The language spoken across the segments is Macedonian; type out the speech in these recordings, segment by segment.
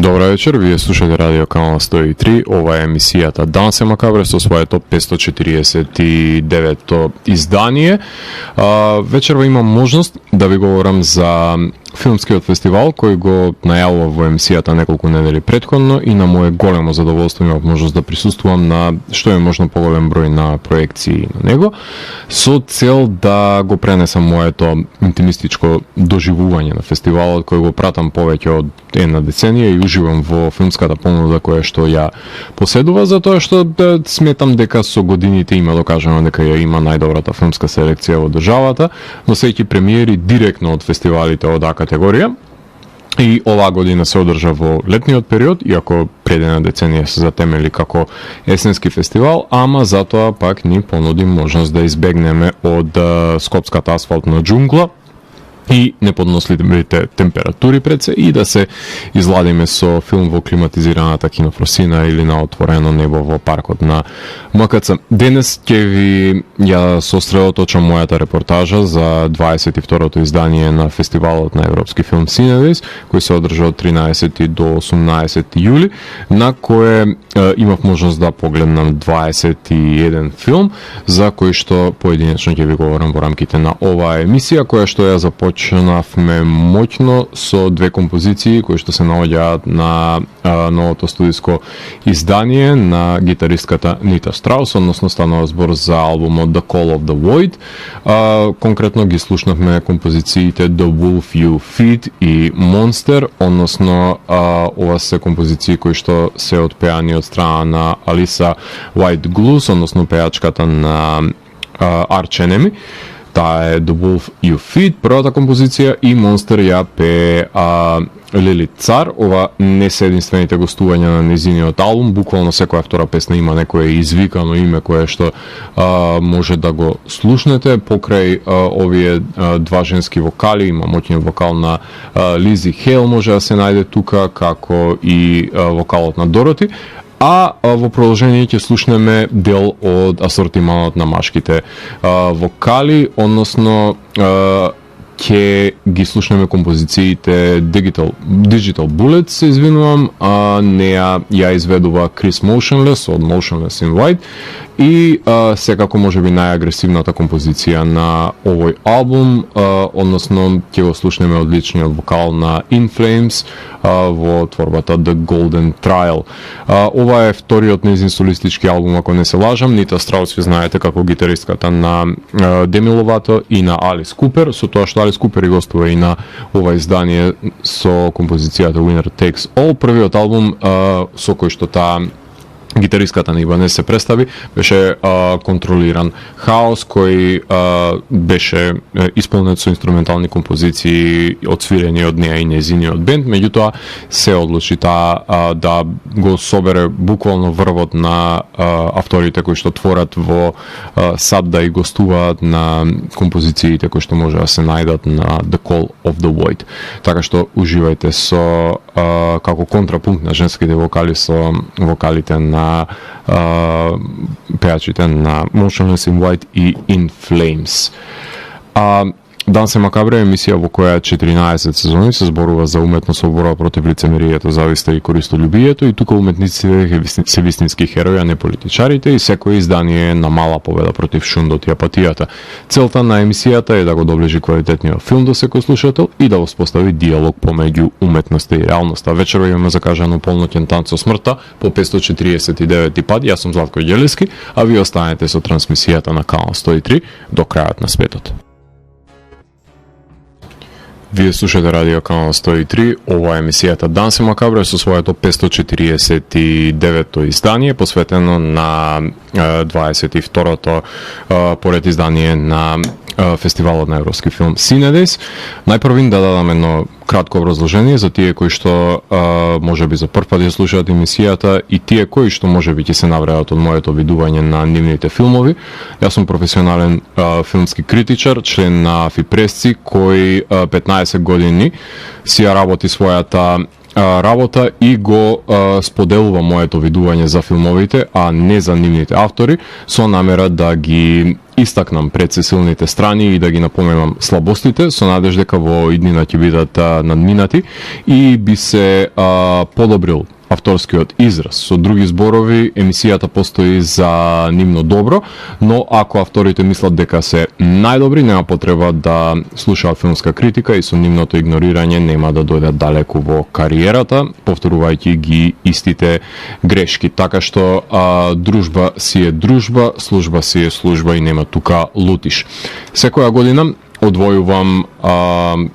Добра вечер, вие слушате радио канал 103, ова е емисијата Данс е Макабре со своето 549-то издание. Вечерва имам можност да ви говорам за филмскиот фестивал кој го најавува во емисијата неколку недели претходно и на моје големо задоволство имав можност да присуствувам на што е можно поголем број на проекции на него, со цел да го пренесам моето интимистичко доживување на фестивалот кој го пратам повеќе од една деценија и уживам во филмската понуда која што ја поседува, затоа што сметам дека со годините има докажано дека ја има најдобрата филмска селекција во државата, носејќи премиери директно од фестивалите од категорија. И оваа година се одржа во летниот период, иако пред една деценија се затемели како есенски фестивал, ама затоа пак ни понуди можност да избегнеме од скопската асфалтна џунгла и неподносливите температури пред се и да се изладиме со филм во климатизираната кинопросина или на отворено небо во паркот на МКЦ. Денес ќе ви ја сосредоточам мојата репортажа за 22-то издание на фестивалот на европски филм Cinedis, кој се одржа од 13 до 18 јули, на кое имав можност да погледнам 21 филм, за кој што поединечно ќе ви говорам во рамките на оваа емисија, која што ја започнавме моќно со две композиции кои што се наоѓаат на новото студиско издание на гитаристката Нита Страус, односно станува збор за албумот The Call of the Void. Конкретно ги слушнавме композициите The Wolf You Feed и Monster, односно ова се композиции кои што се отпеани од страна на Алиса White Gluz, односно пејачката на Arch Enemy. Таа е The Wolf You Feed, првата композиција, и Monster ја пее Лили Цар. Ова не се единствените гостувања на незиниот албум, буквално секоја втора песна има некое извикано име кое што може да го слушнете. Покрај овие два женски вокали, има моќниот вокал на Лизи Хейл може да се најде тука, како и вокалот на Дороти. А во продолжение ќе слушнеме дел од асортиманот на машките вокали, односно ќе ги слушнеме композициите Digital Bullets, се извинувам, неа ја изведува Chris Motionless од Motionless in White и секако можеби најагресивната композиција на овој албум, односно ќе го слушнеме одличниот вокал на In Flames во творбата The Golden Trial. Ова е вториот нејзин солистички албум, ако не се лажам. Нита Страус ви знаете како гитаристката на Деми Ловато и на Алис Купер, со тоа што Алис Купер и гостува и на ова издание со композицијата Winner Takes All. Првиот албум со кој што таа гитаристката на Иванес се представи беше контролиран хаос кој беше исполнет со инструментални композиции одсвирени од неа и незиниот бенд, меѓутоа се одлучи таа да го собере буквално врвот на авторите кои што творат во сад да и гостуваат на композициите кои што може да се најдат на The Call of the Void. Така што уживајте со како контрапункт на женските вокали со вокалите на пејачите на Motionless in White и In Flames. Данс е Макабре е емисија во која 14 сезони се зборува за уметност во борба против лицемерието, зависта и користолюбието, и тука уметниците се вистински херои, а не политичарите, и секој издание е на мала победа против шундот и апатијата. Целта на емисијата е да го доближи квалитетниот филм до секој слушател и да воспостави диалог помеѓу уметноста и реалноста. Вечерва имаме закажано полноќен танц со смртта по 549 пат. Јас сум Златко Ѓелевски, а ви останете со трансмисијата на канал 103 до крајот на светот. Вие слушате радио канал 103, ова е емисијата Данс е Макабре со своето 549-то издание, посветено на 22-то поред издание на фестивалот на европски филм Cinedis. Најпрвин да дадам едно кратко образложение за тие кои што можеби за прв пат ја слушаат емисијата и тие кои што можеби ќе се навредат од моето видување на нивните филмови. Јас сум професионален филмски критичар, член на Фипресци, кој 15 години си ја работи својата работа и го споделува моето видување за филмовите, а не за нивните автори, со намера да ги истакнам пред се силните страни и да ги напоменам слабостите, со надеж дека во иднина ќе бидат надминати и би се подобрил авторскиот израз. Со други зборови, емисијата постои за нивно добро, но ако авторите мислат дека се најдобри, нема потреба да слушаат филмска критика и со нивното игнорирање нема да дојдат далеку во кариерата, повторувајќи ги истите грешки. Така што дружба си е дружба, служба си е служба и нема тука лутиш. Секоја година одвојувам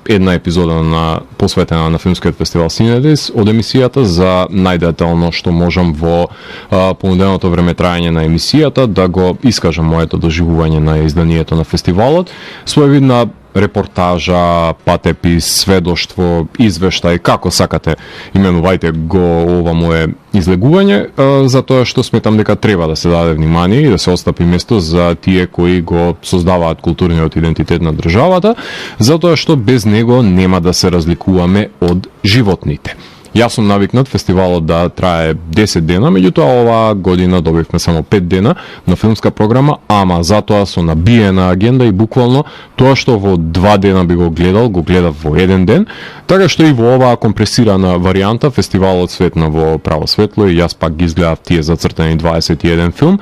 една епизода посветена на филмскиот фестивал Cinedis од емисијата за најдетално што можам во понуденото време трајање на емисијата да го искажам моето доживување на изданието на фестивалот. Своевидна репортажа, патепис, сведоштво, извештај, како сакате именувајте го ова мое излегување, затоа што сметам дека треба да се даде внимание и да се остапи место за тие кои го создаваат културниот идентитет на државата, затоа што без него нема да се разликуваме од животните. Јас сум навикнат фестивалот да трае 10 дена, меѓутоа оваа година добивме само 5 дена на филмска програма, ама затоа со набиена агенда и буквално тоа што во 2 дена би го гледав во еден ден, така што и во оваа компресирана варијанта фестивалот светна во право светло и јас пак ги изгледав тие зацртани 21 филм,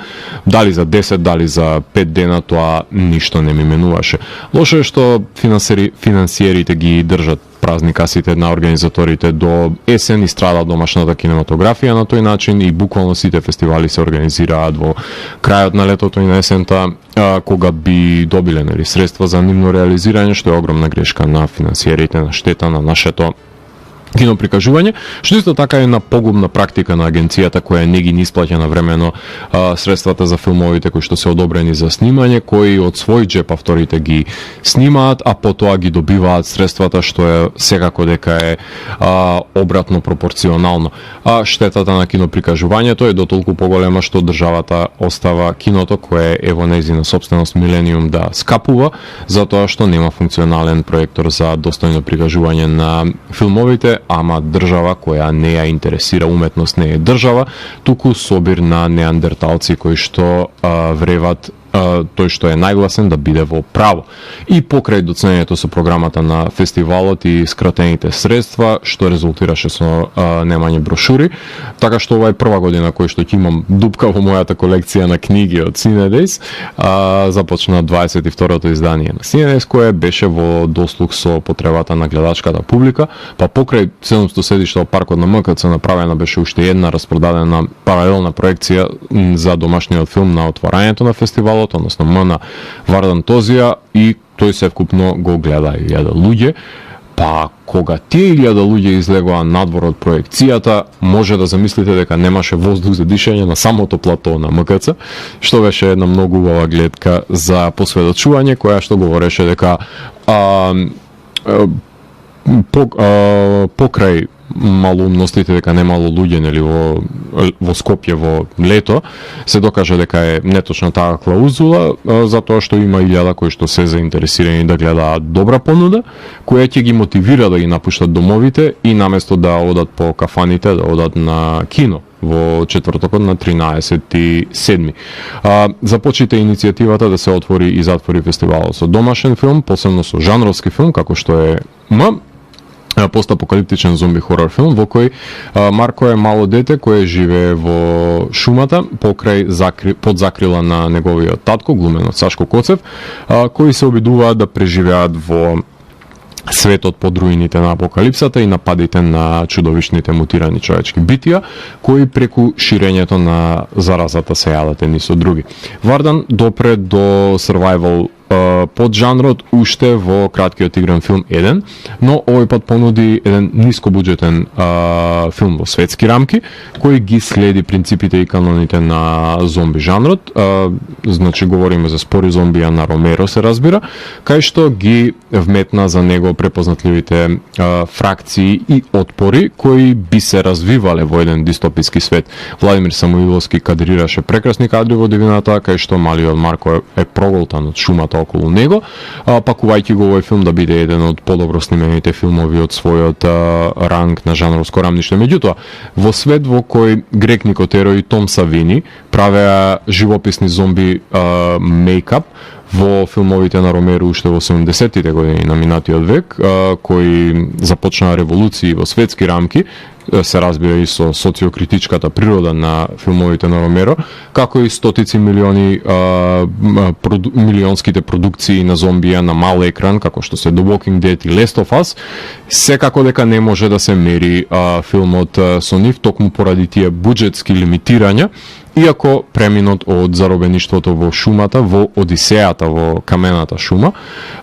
дали за 10, дали за 5 дена, тоа ништо не ми менуваше. Лошо е што финансиерите ги држат празни касите на организаторите до есен и страда домашната кинематографија на тој начин и буквално сите фестивали се организираат во крајот на летото и на есента кога би добиле средства за нивно реализирање, што е огромна грешка на финансиерите, на штета на нашето киноприкажување, што исто така е на погубна практика на агенцијата која не ги исплаќа навремено средствата за филмовите кои што се одобрени за снимање, кои од свој джеп авторите ги снимаат, а потоа ги добиваат средствата, што е секако дека е обратно пропорционално. Штетата на киноприкажувањето е дотолку поголема што државата остава киното кое е во нејзина сопственост Милениум да скапува, затоа што нема функционален проектор за достојно прикажување на филмовите, ама држава која не ја интересира уметност не е држава, туку собир на неандерталци кои што вреват тој што е најгласен да биде во право. И покрај доцнењето со програмата на фестивалот и скратените средства, што резултираше со немање брошури, така што ова е прва година кој што ќе имам дупка во мојата колекција на книги од Cinedis, започна 22-то издание на Cinedis, кое беше во дослуг со потребата на гледачката публика, па покрај 700 седишта во паркот на МКЦ направена беше уште една распродадена паралелна проекција за домашниот филм на отварањето на фестивалот, односно на Вардан Тозија, и тој севкупно го гледа 1000 луѓе. Па кога тие 1000 луѓе излегоа надвор од проекцијата, може да замислите дека немаше воздух за дишење на самото плато на МКЦ, што беше една многу убава гледка за посведочување, која што говореше дека покрај малоумностите дека немало луѓе нели во Скопје во лето, се докажа дека е неточна таа клаузула, затоа што има и лјада кои што се заинтересирани да гледаат добра понуда, која ќе ги мотивира да ги напуштат домовите и наместо да одат по кафаните, да одат на кино во четвртокот на 13.7. Започите иницијативата да се отвори и затвори фестивалот со домашен филм, посебно со жанровски филм, како што е постапокалиптичен зомби хорор филм во кој Марко е мало дете кое живее во шумата под закрила на неговиот татко, глумен од Сашко Коцев, кои се обидуваат да преживеат во светот под руините на апокалипсата и нападите на чудовишните мутирани човечки битија, кои преку ширењето на заразата се јадат едни со други. Вардан допре до survival под жанрот уште во краткиот игран филм 1, но овој пат понуди еден нискобуџетен филм во светски рамки, кој ги следи принципите и каноните на зомби жанрот. Значи говориме за Спори зомбија на Ромеро, се разбира, кај што ги вметна за него препознатливите фракции и отпори кои би се развивале во еден дистописки свет. Владимир Самуиловски кадрираше прекрасни кадри во дивината, кај што малиот Марко е проголтан од шумата околу него, пакувајќи го овој филм да биде еден од подобро снимените филмови од својот ранг на жанровско рамниште. Меѓутоа, во свет во кој Грег Никотеро и Том Савини правеа живописни зомби мејкап во филмовите на Ромеро уште во 70-тите години на минатиот век, кои започнаа револуции во светски рамки, се разбира и со социокритичката природа на филмовите на Ромеро, како и стотици милиони милионските продукции на зомбија на мал екран, како што се The Walking Dead и Last of Us, секако дека не може да се мери филмот со нив, токму поради тие буџетски лимитирања, иако преминот од заробеништвото во шумата, во Одисејата во камената шума,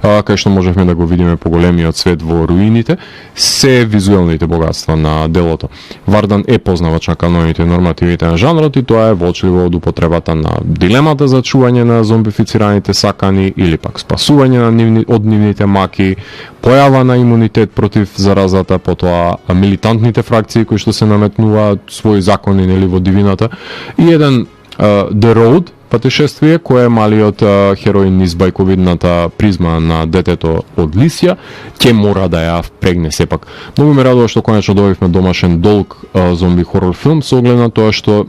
кај што можевме да го видиме поголемиот свет во руините, се визуелните богатства на делото. Вардан е познавач на каноните и нормативите на жанрот и тоа е воочливо од употребата на дилемата за чување на зомбифицираните сакани или пак спасување на од нивните маки, појава на имунитет против заразата, потоа милитантните фракции кои што се наметнуваат своји закони нели во дивината и еден The Road патешествие кој е малиот хероин низ бајковидната призма на детето од Лисија ќе мора да ја впрегне сепак. Многу ме радува што конечно добивме домашен долг зомби хорор филм со оглед на тоа што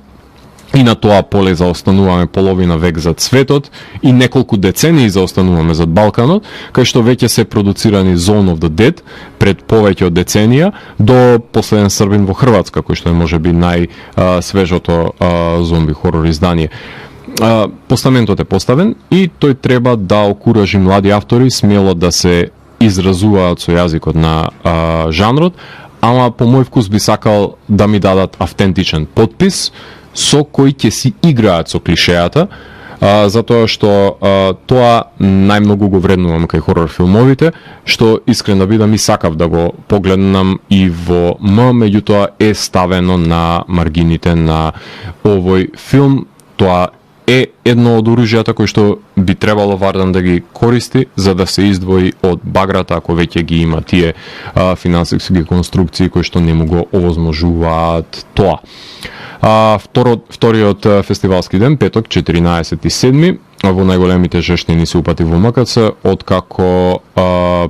и на тоа поле заостануваме половина век зад светот и неколку децении заостануваме зад Балканот, кај што веќе се продуцирани Zone of the Dead пред повеќе од деценија до последен Србин во Хрватска, кој што е можеби најсвежото зомби хорор издание. Постаментот е поставен и тој треба да окуражи млади автори смело да се изразуваат со јазикот на жанрот, ама по мој вкус би сакал да ми дадат автентичен подпис со кој ќе си играат со клишеата, затоа што тоа најмногу го вреднувам кај хорор филмовите, што искрен да бидам и сакав да го погледнам и во меѓутоа е ставено на маргините на овој филм. Тоа е едно од оружјата кои што би требало Вардан да ги користи за да се издвои од баграта ако веќе ги има тие финансиски конструкции кои што не му го овозможуваат тоа. Вториот фестивалски ден, петок, 14.7. во најголемите жештини се упати во МКЦ, откако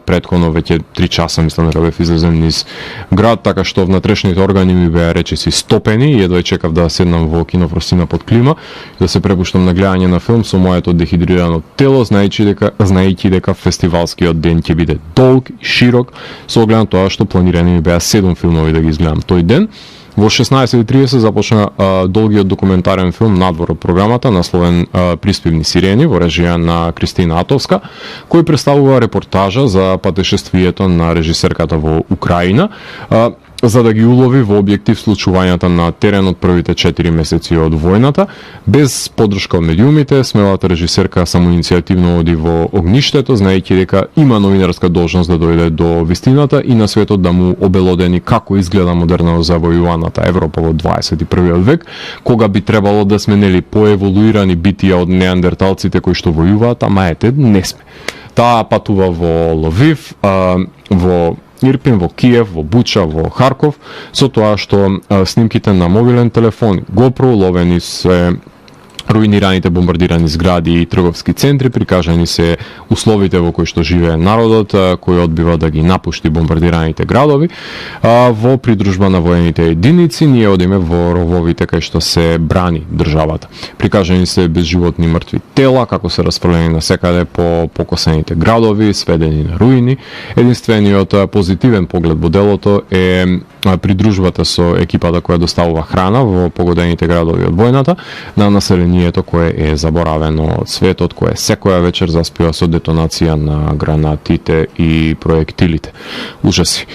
претходно веќе 3 часа мислам дека бев излезен низ град, така што внатрешните органи ми беа речиси стопени и едва чекав да седнам во кинопростина под клима и да се препуштам на гледање на филм со моето дехидрирано тело, знаејќи дека фестивалскиот ден ќе биде долг и широк, со оглед на тоа што планирани ми беа 7 филмови да ги изгледам тој ден. Во 16.30 започна долгиот документарен филм надвор од програмата, насловен Приспивни сирени, во режија на Кристина Атовска, кој представува репортажа за патешествието на режисерката во Украина, за да ги улови во објектив случувањата на терен од првите 4 месеци од војната. Без поддршка од медиумите, смелата режисерка самоиницијативно оди во огништето, знаејќи дека има новинарска должност да дојде до вистината и на светот да му обелодени како изгледа модерно завојуваната Европа во 21. век, кога би требало да сме нели поеволуирани битија од неандерталците кои што војуваат, ама ете, не сме. Таа патува во Лвив, во Ирпин, во Киев, во Буча, во Харков, со тоа што снимките на мобилен телефон GoPro ловени се руинираните бомбардирани згради и трговски центри, прикажани се условите во кои што живее народот, кој одбива да ги напушти бомбардираните градови. Во придружба на воените единици ние одиме во рововите кај што се брани државата. Прикажани се безживотни мртви тела, како се расфрлени насекаде по покосените градови, сведени на руини. Единствениот позитивен поглед во делото е придружбата со екипата која доставува храна во погодените градови од војната на населението кое е заборавено од светот, кое секоја вечер заспива со детонација на гранатите и проектилите. Ужаси.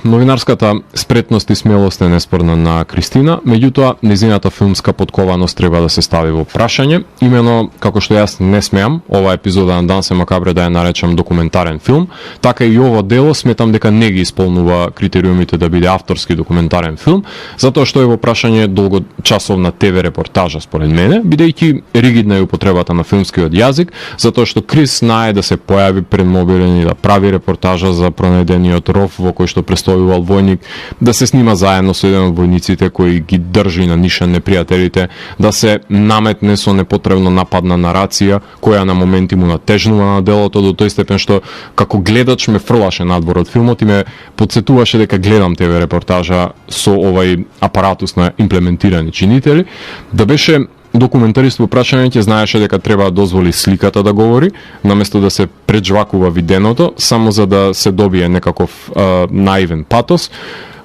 Новинарската спретност и смелост е неспорна на Кристина, меѓутоа незината филмска подкованост треба да се стави во прашање. Имено, како што јас не смеам ова епизода на Дансе Макабре да ја наречам документарен филм, така и ова дело сметам дека не ги исполнува критериумите да биде авторски документарен филм, затоа што е во прашање долгочасовна ТВ репортажа според мене, мене, бидејќи ригидна е употребата на филмскиот јазик, затоа што Крис знае да се појави пред мобилен и да прави репортажа за пронајдениот ров во кој што престојувал војник, да се снима заедно со еден од војниците кој ги држи на нишан непријателите, да се наметне со непотребно нападна нарација која на моменти му натежнува на делото до тој степен што како гледач ме фрлаше надвор од филмот и ме потсетуваше дека гледам ТВ репортажа со овај апаратус на имплементирани чинители, да беше документарист во прашање, знаеше дека треба да дозволи сликата да говори, наместо да се преджвакува виденото, само за да се добие некаков наивен патос.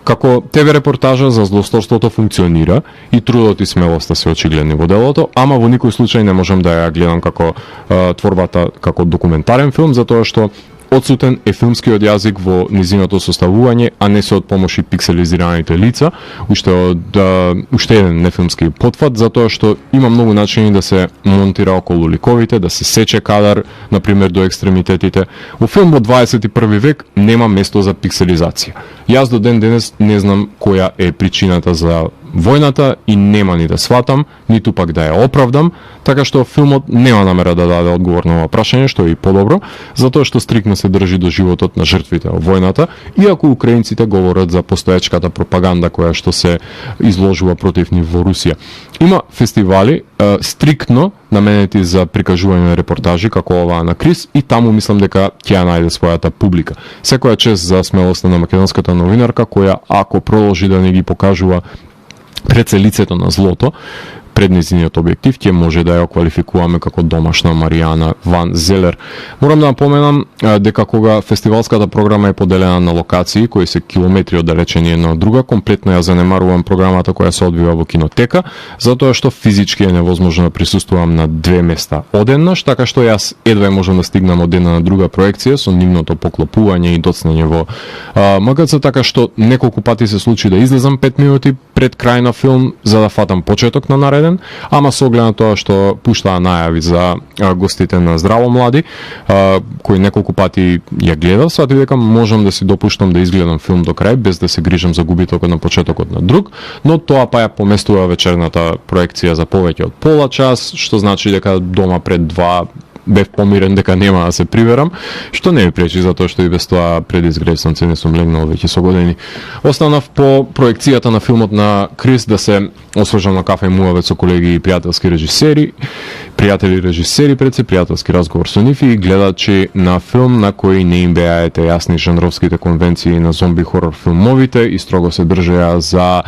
Како ТВ репортажа за злосторството функционира и трудот и смелоста се очигледни во делото, ама во никој случај не можам да ја гледам како творбата како документарен филм, затоа што одсутен е филмскиот јазик во низиното составување, а не се од помош и пикселизираните лица, уште еден нефилмски потфат, затоа што има многу начини да се монтира околу ликовите, да се сече кадар, например до екстремитетите. Во филм во 21 век нема место за пикселизација. Јас до ден денес не знам која е причината за војната и нема ни да сватам, ниту пак да ја оправдам, така што филмот нема намера да даде одговор на ова прашање, што е и подобро, затоа што стриктно се држи до животот на жртвите во војната, иако украинците говорат за постоечката пропаганда која што се изложува против нив во Русија. Има фестивали стриктно наменети за прикажување на репортажи како оваа на Крис и таму мислам дека ќе ја најде својата публика. Секоја чест за смелоста на македонската новинарка која ако продолжи да не ги покажува пред се лицето на злото, пред нејзиниот објектив, ќе може да ја квалификуваме како домашна Маријана Ван Зелер. Морам да напоменам дека кога фестивалската програма е поделена на локации кои се километри оддалечени една од друга, комплетно ја занемарувам програмата која се одвива во кинотека, затоа што физички е невозможно да присуствувам на две места одеднаш, така што јас едва можам да стигнам од една на друга проекција со нивното поклопување и доцнење во МГЦ, така што неколку пати се случи да излезам 5 минути пред крај на филм за да фатам почеток на нареден, ама со оглед на тоа што пуштаа најави за гостите на Здраво млади, кои неколку пати ја гледав, сватив дека можам да си допуштам да изгледам филм до крај без да се грижам за губитокот на почетокот на друг, но тоа па ја поместува вечерната проекција за повеќе од пола час, што значи дека дома пред 2 бев помирен дека нема да се приверам, што не ми пречи затоа што и без тоа предизгресен се не сум легнал веќе со години. Останав по проекцијата на филмот на Крис да се освежам на кафе и муавет со колеги и пријателски режисери, пред се пријателски разговор со нив и гледачи на филм на кои не им беа ете јасни жанровските конвенции на зомби хорор филмовите и строго се држеа за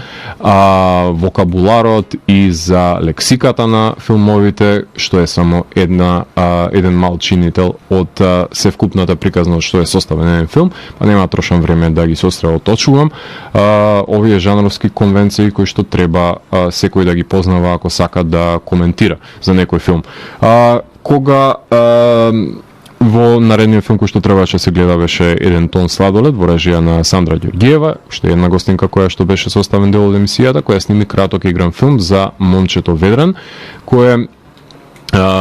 вокабуларот и за лексиката на филмовите, што е само еден мал чинител од севкупната приказност што е составен еден филм, па нема трошам време да ги сосредоточувам овие жанровски конвенции кои што треба секој да ги познава ако сака да коментира за некој филм. Кога во наредниот филм кој што требаше да се гледа беше Еден тон сладолед во режија на Сандра Ѓорѓиева, што е една гостинка која што беше составен дел од емисијата, која сними краток игран филм за момчето Ведран, кое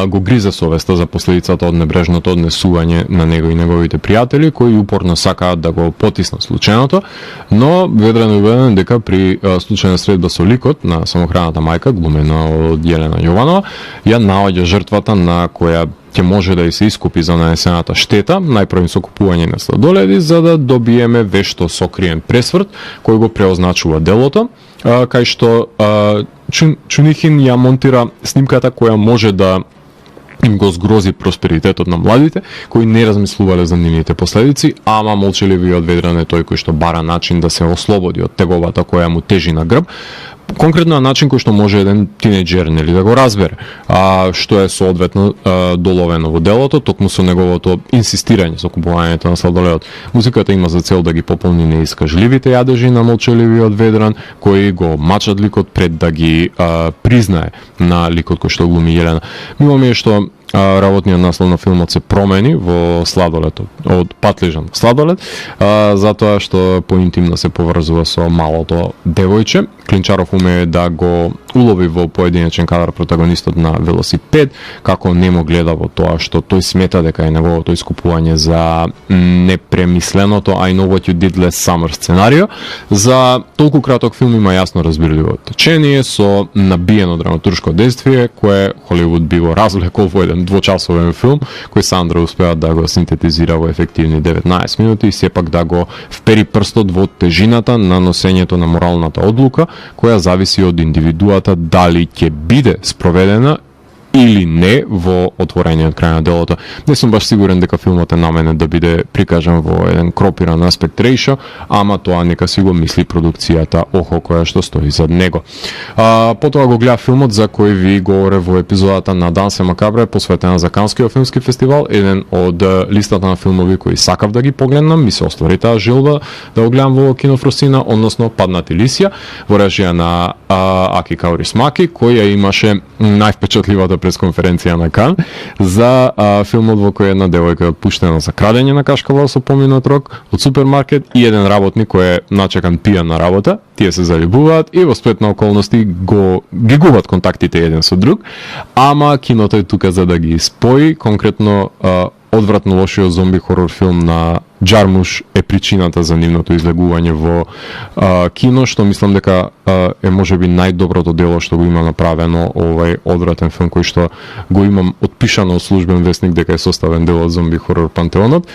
го гриза совеста за последицата од небрежното однесување на него и неговите пријатели кои упорно сакаат да го потиснат случајното, но Ведран е убеден дека при случајна средба со ликот на самохраната мајка, глумена од Јелена Јованова, ја наоѓа жртвата на која ќе може да и се искупи за нанесената штета, најпрво со купување на сладоледи, за да добиеме вешто сокриен пресврт кој го преозначува делото, кај што Чунихин ја монтира снимката која може да им го згрози просперитетот на младите, кои не размислувале за нивните последици, ама молчеливиот Ведран е тој кој што бара начин да се ослободи од теговата која му тежи на грб, конкретно на начин кој што може еден тинеџер нели да го разбере, што е соодветно доловено во делото, токму со неговото инсистирање со купувањето на сладоледот. Музиката има за цел да ги пополни неискажливите јадежи на молчеливиот Ведран, кои го мачат ликот пред да ги признае на ликот кој што глуми Јелена. Мило ми е што работниот наслов на филмот се промени во Сладолетот, од Патлижан сладолед, затоа што поинтимно се поврзува со малото девојче. Клинчаров умее да го улови во поединечен кадар протагонистот на велосипед, како немо гледа во тоа што тој смета дека е неговото искупување за непремисленото I know what you did last summer сценарио. За толку краток филм има јасно разбирливо течение со набиено драматуршко действие кое Холивуд би го развлекол во еден двочасовен филм кој Сандра успеа да го синтетизира во ефективни 19 минути и сепак да го впери прстот во тежината на носењето на моралната одлука која зависи од индивидуата дали ќе биде спроведена или не во отворениот крај на делото. Не сум баш сигурен дека филмот е наменет да биде прикажан во еден кропиран аспект рейшо, ама тоа нека си го мисли продукцијата охо која што стои зад него. Потоа го гледа филмот за кој ви говоре во епизодата на Дансе Макабре, посветена за Канскиот филмски фестивал, еден од листата на филмови кои сакав да ги погледнам, ми се оствари таа желба да го гледам во Кино Фросина, односно Паднати лисија, во режија на Аки Каурисмаки, која имаше највпечатливата пресконференција на Кан за филмот во кој една девојка е отпуштена за крадење на кашкавал со поминат рок од супермаркет и еден работник кој е начекан пијан на работа. Тие се заљубуваат и во сплет на околности ги губат контактите еден со друг, ама киното е тука за да ги спои, конкретно одвратно лошиот зомби хорор филм на Джармуш е причината за нивното излегување во кино, што мислам дека е можеби најдоброто дело што го има направено овај одвратен филм кој што го имам отпишано од службен весник дека е составен дел од зомби хорор пантеонот.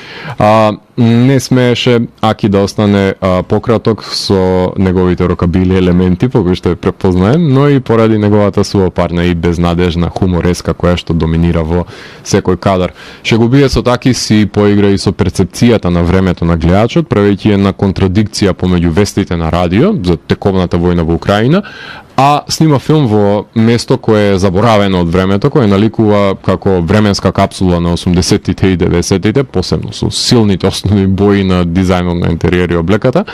Не смееше Аки да остане пократок со неговите рокабили елементи, по кои што е препознаем, но и поради неговата суопарна и безнадежна хумореска која што доминира во секој кадар. Шегубиецот Аки си поигра и со перцепцијата на времето на гледачот, правејќи една контрадикција помеѓу вестите на радио за тековната војна во Украина, а снима филм во место кое е заборавено од времето, кое наликува како временска капсула на 80-тите и 90-тите, посебно со силните основни бои на дизајнот на интериер и облеката,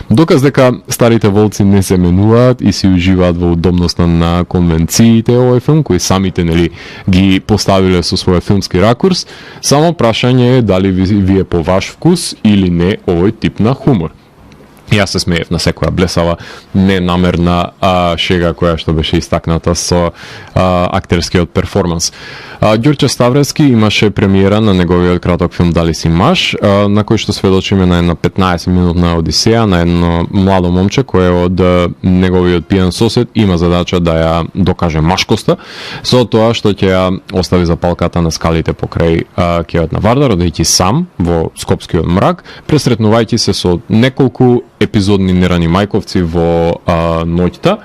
доказ дека старите волци не се менуваат и си уживаат во удобноста на конвенциите овој филм, кои самите ги поставиле со свој филмски ракурс. Само прашање е дали ви е по ваш вкус или не овој тип на хумор. Јас се смеев на секоја блесава, ненамерна шега која што беше истакната со актерскиот перформанс. Ѓорче Ставревски имаше премиера на неговиот краток филм Дали си маж, на кој што сведочиме на една 15-минутна одисеја на едно младо момче кое од неговиот пијан сосед има задача да ја докаже машкоста со тоа што ќе ја остави запалката на скалите покрај кеот на Вардар, одејќи сам во скопскиот мрак, пресретнувајќи се со неколку епизодни нерани мајковци во ноќта,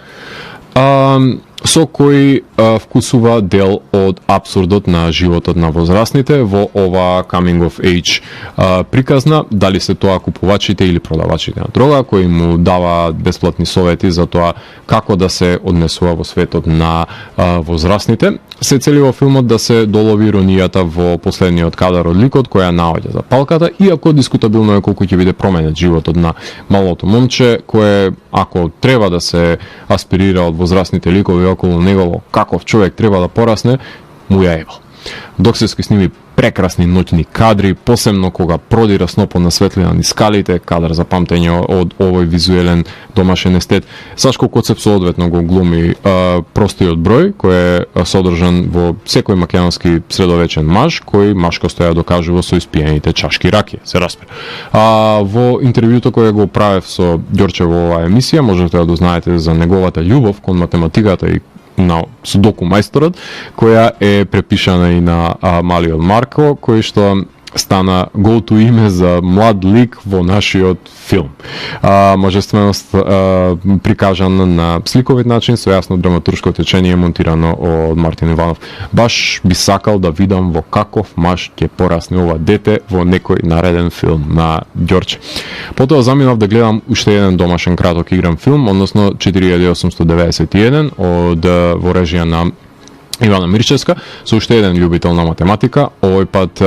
со кои вкусува дел од абсурдот на животот на возрастните во ова coming of age приказна, дали се тоа купувачите или продавачите на дрога, кои му даваат бесплатни совети за тоа како да се однесува во светот на возрастните. Се цели во филмот да се долови иронијата во последниот кадар од ликот која наоѓа за палката, иако дискутабилно е колку ќе биде променет животот на малото момче, кое ако треба да се аспирира од возрастните ликови околу него, каков човек треба да порасне, му ја ебал. Док се сними прекрасни ноќни кадри, посебно кога продира снопот на светлина низ скалите, кадар за памтење од овој визуелен домашен естет. Сашко Коцеп соодветно го глуми простиот број, кој е содржан во секој македонски средовечен маж, кој машкоста ја докажува со испиените чашки ракија, се распре. Во интервјуто кое го правев со Ѓорче во оваа емисија, можете да дознаете за неговата љубов кон математиката и на судоку мајсторот, која е препишана и на малиот Марко, кој што стана go-to име за млад лик во нашиот филм. Можественост прикажан на сликовит начин, со јасно драматуршко течение монтирано од Мартин Иванов. Баш би сакал да видам во каков маж ќе порасне ова дете во некој нареден филм на Ѓорче. Потоа заминав да гледам уште еден домашен краток игран филм, односно 4891 од во режија на Ивана Мирчевска, со уште еден љубител на математика, овој пат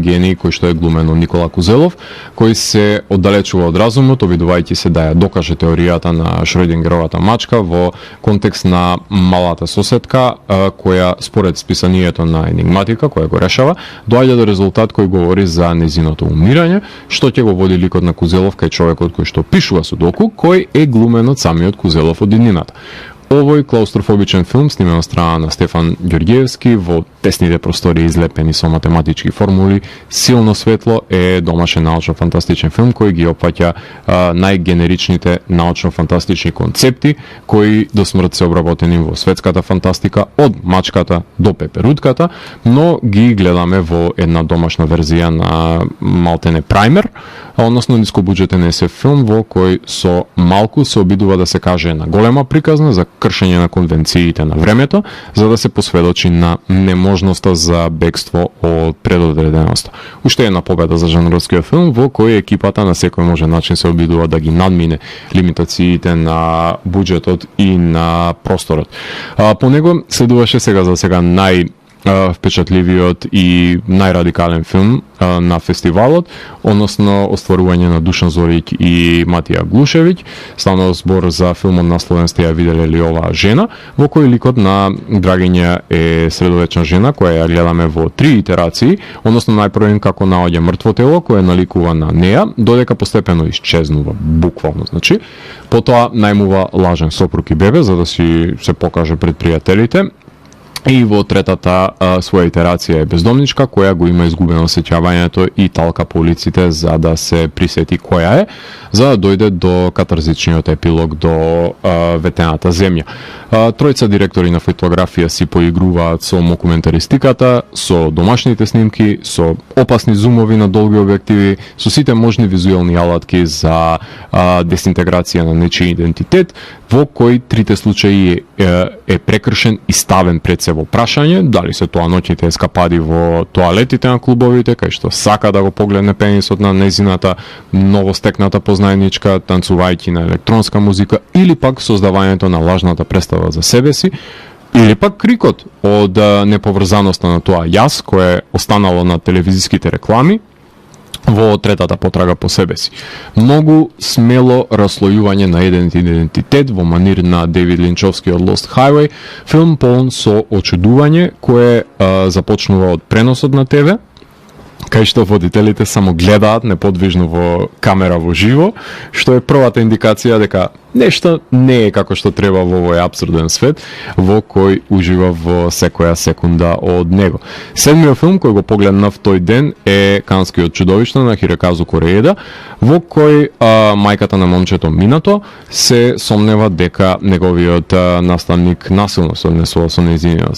гений кој што е глумен од Никола Кузелов, кој се оддалечува од разумот, обидувајќи се да ја докаже теоријата на Шрёдингеровата мачка во контекст на малата соседка, која според списанието на енигматика, која го решава, доаѓа до резултат кој говори за незиното умирање, што ќе го води ликот на Кузелов кај човекот кој што пишува судоку, кој е глумен од самиот Кузелов од иднината. Овој клаустрофобичен филм, снимен од страна на Стефан Ѓорѓиевски, во тесните простори излепени со математички формули, силно светло, е домашен научно-фантастичен филм кој ги опфаќа најгенеричните научно-фантастични концепти, кои до смрт се обработени во светската фантастика, од мачката до пеперутката, но ги гледаме во една домашна верзија на малтене праймер, односно нискобуџетен SF филм во кој со малку се обидува да се каже една голема приказна за кршење на конвенциите на времето, за да се посведочи на неможноста за бегство од предодреденоста. Уште една победа за жанровскиот филм во кој екипата на секој можен начин се обидува да ги надмине лимитациите на буџетот и на просторот. По него следуваше сега впечатливиот и најрадикален филм на фестивалот, односно остварување на Душан Зориќ и Матија Глушевиќ. Станува збор за филмот насловен "Сте ја виделе ли оваа жена", во кој ликот на Драгиња е средовечна жена која ја гледаме во 3 итерации, односно најпрво како наоѓа мртво тело кое наликува на неа, додека постепено исчезнува, буквално, значи. Потоа најмува лажен сопруг и бебе за да си се покаже пред пријателите. И во третата своја итерација е бездомничка, која го има изгубено сеќавањето и талка по улиците за да се присети која е, за да дојде до катарзичниот епилог до ветената земја. Тројца директори на фотографија си поигруваат со мокументаристиката, со домашните снимки, со опасни зумови на долги објективи, со сите можни визуелни алатки за дезинтеграција на нечи идентитет, во кој трите случаи е прекршен и ставен пред се во прашање, дали се тоа ноќните ескапади во тоалетите на клубовите, кај што сака да го погледне пенисот на незината новостекната познајничка, танцувајќи на електронска музика, или пак создавањето на лажната представа за себе си, или пак крикот од неповрзаноста на тоа јас, кое е останало на телевизиските реклами, во третата потрага по себе си. Многу смело раслојување на еден идентитет во манир на Дейвид Линчовски од Lost Highway, филм полн со очудување кое започнува од преносот на ТВ, кај што водителите само гледаат неподвижно во камера во живо, што е првата индикација дека нешто не е како што треба во овој апсурден свет, во кој ужива во секоја секунда од него. Седмиот филм кој го погледнав тој ден е Канскиот чудовишта на Хироказу Корееда, во кој мајката на момчето Минато се сомнева дека неговиот наставник насилно се однесува со нејзиниот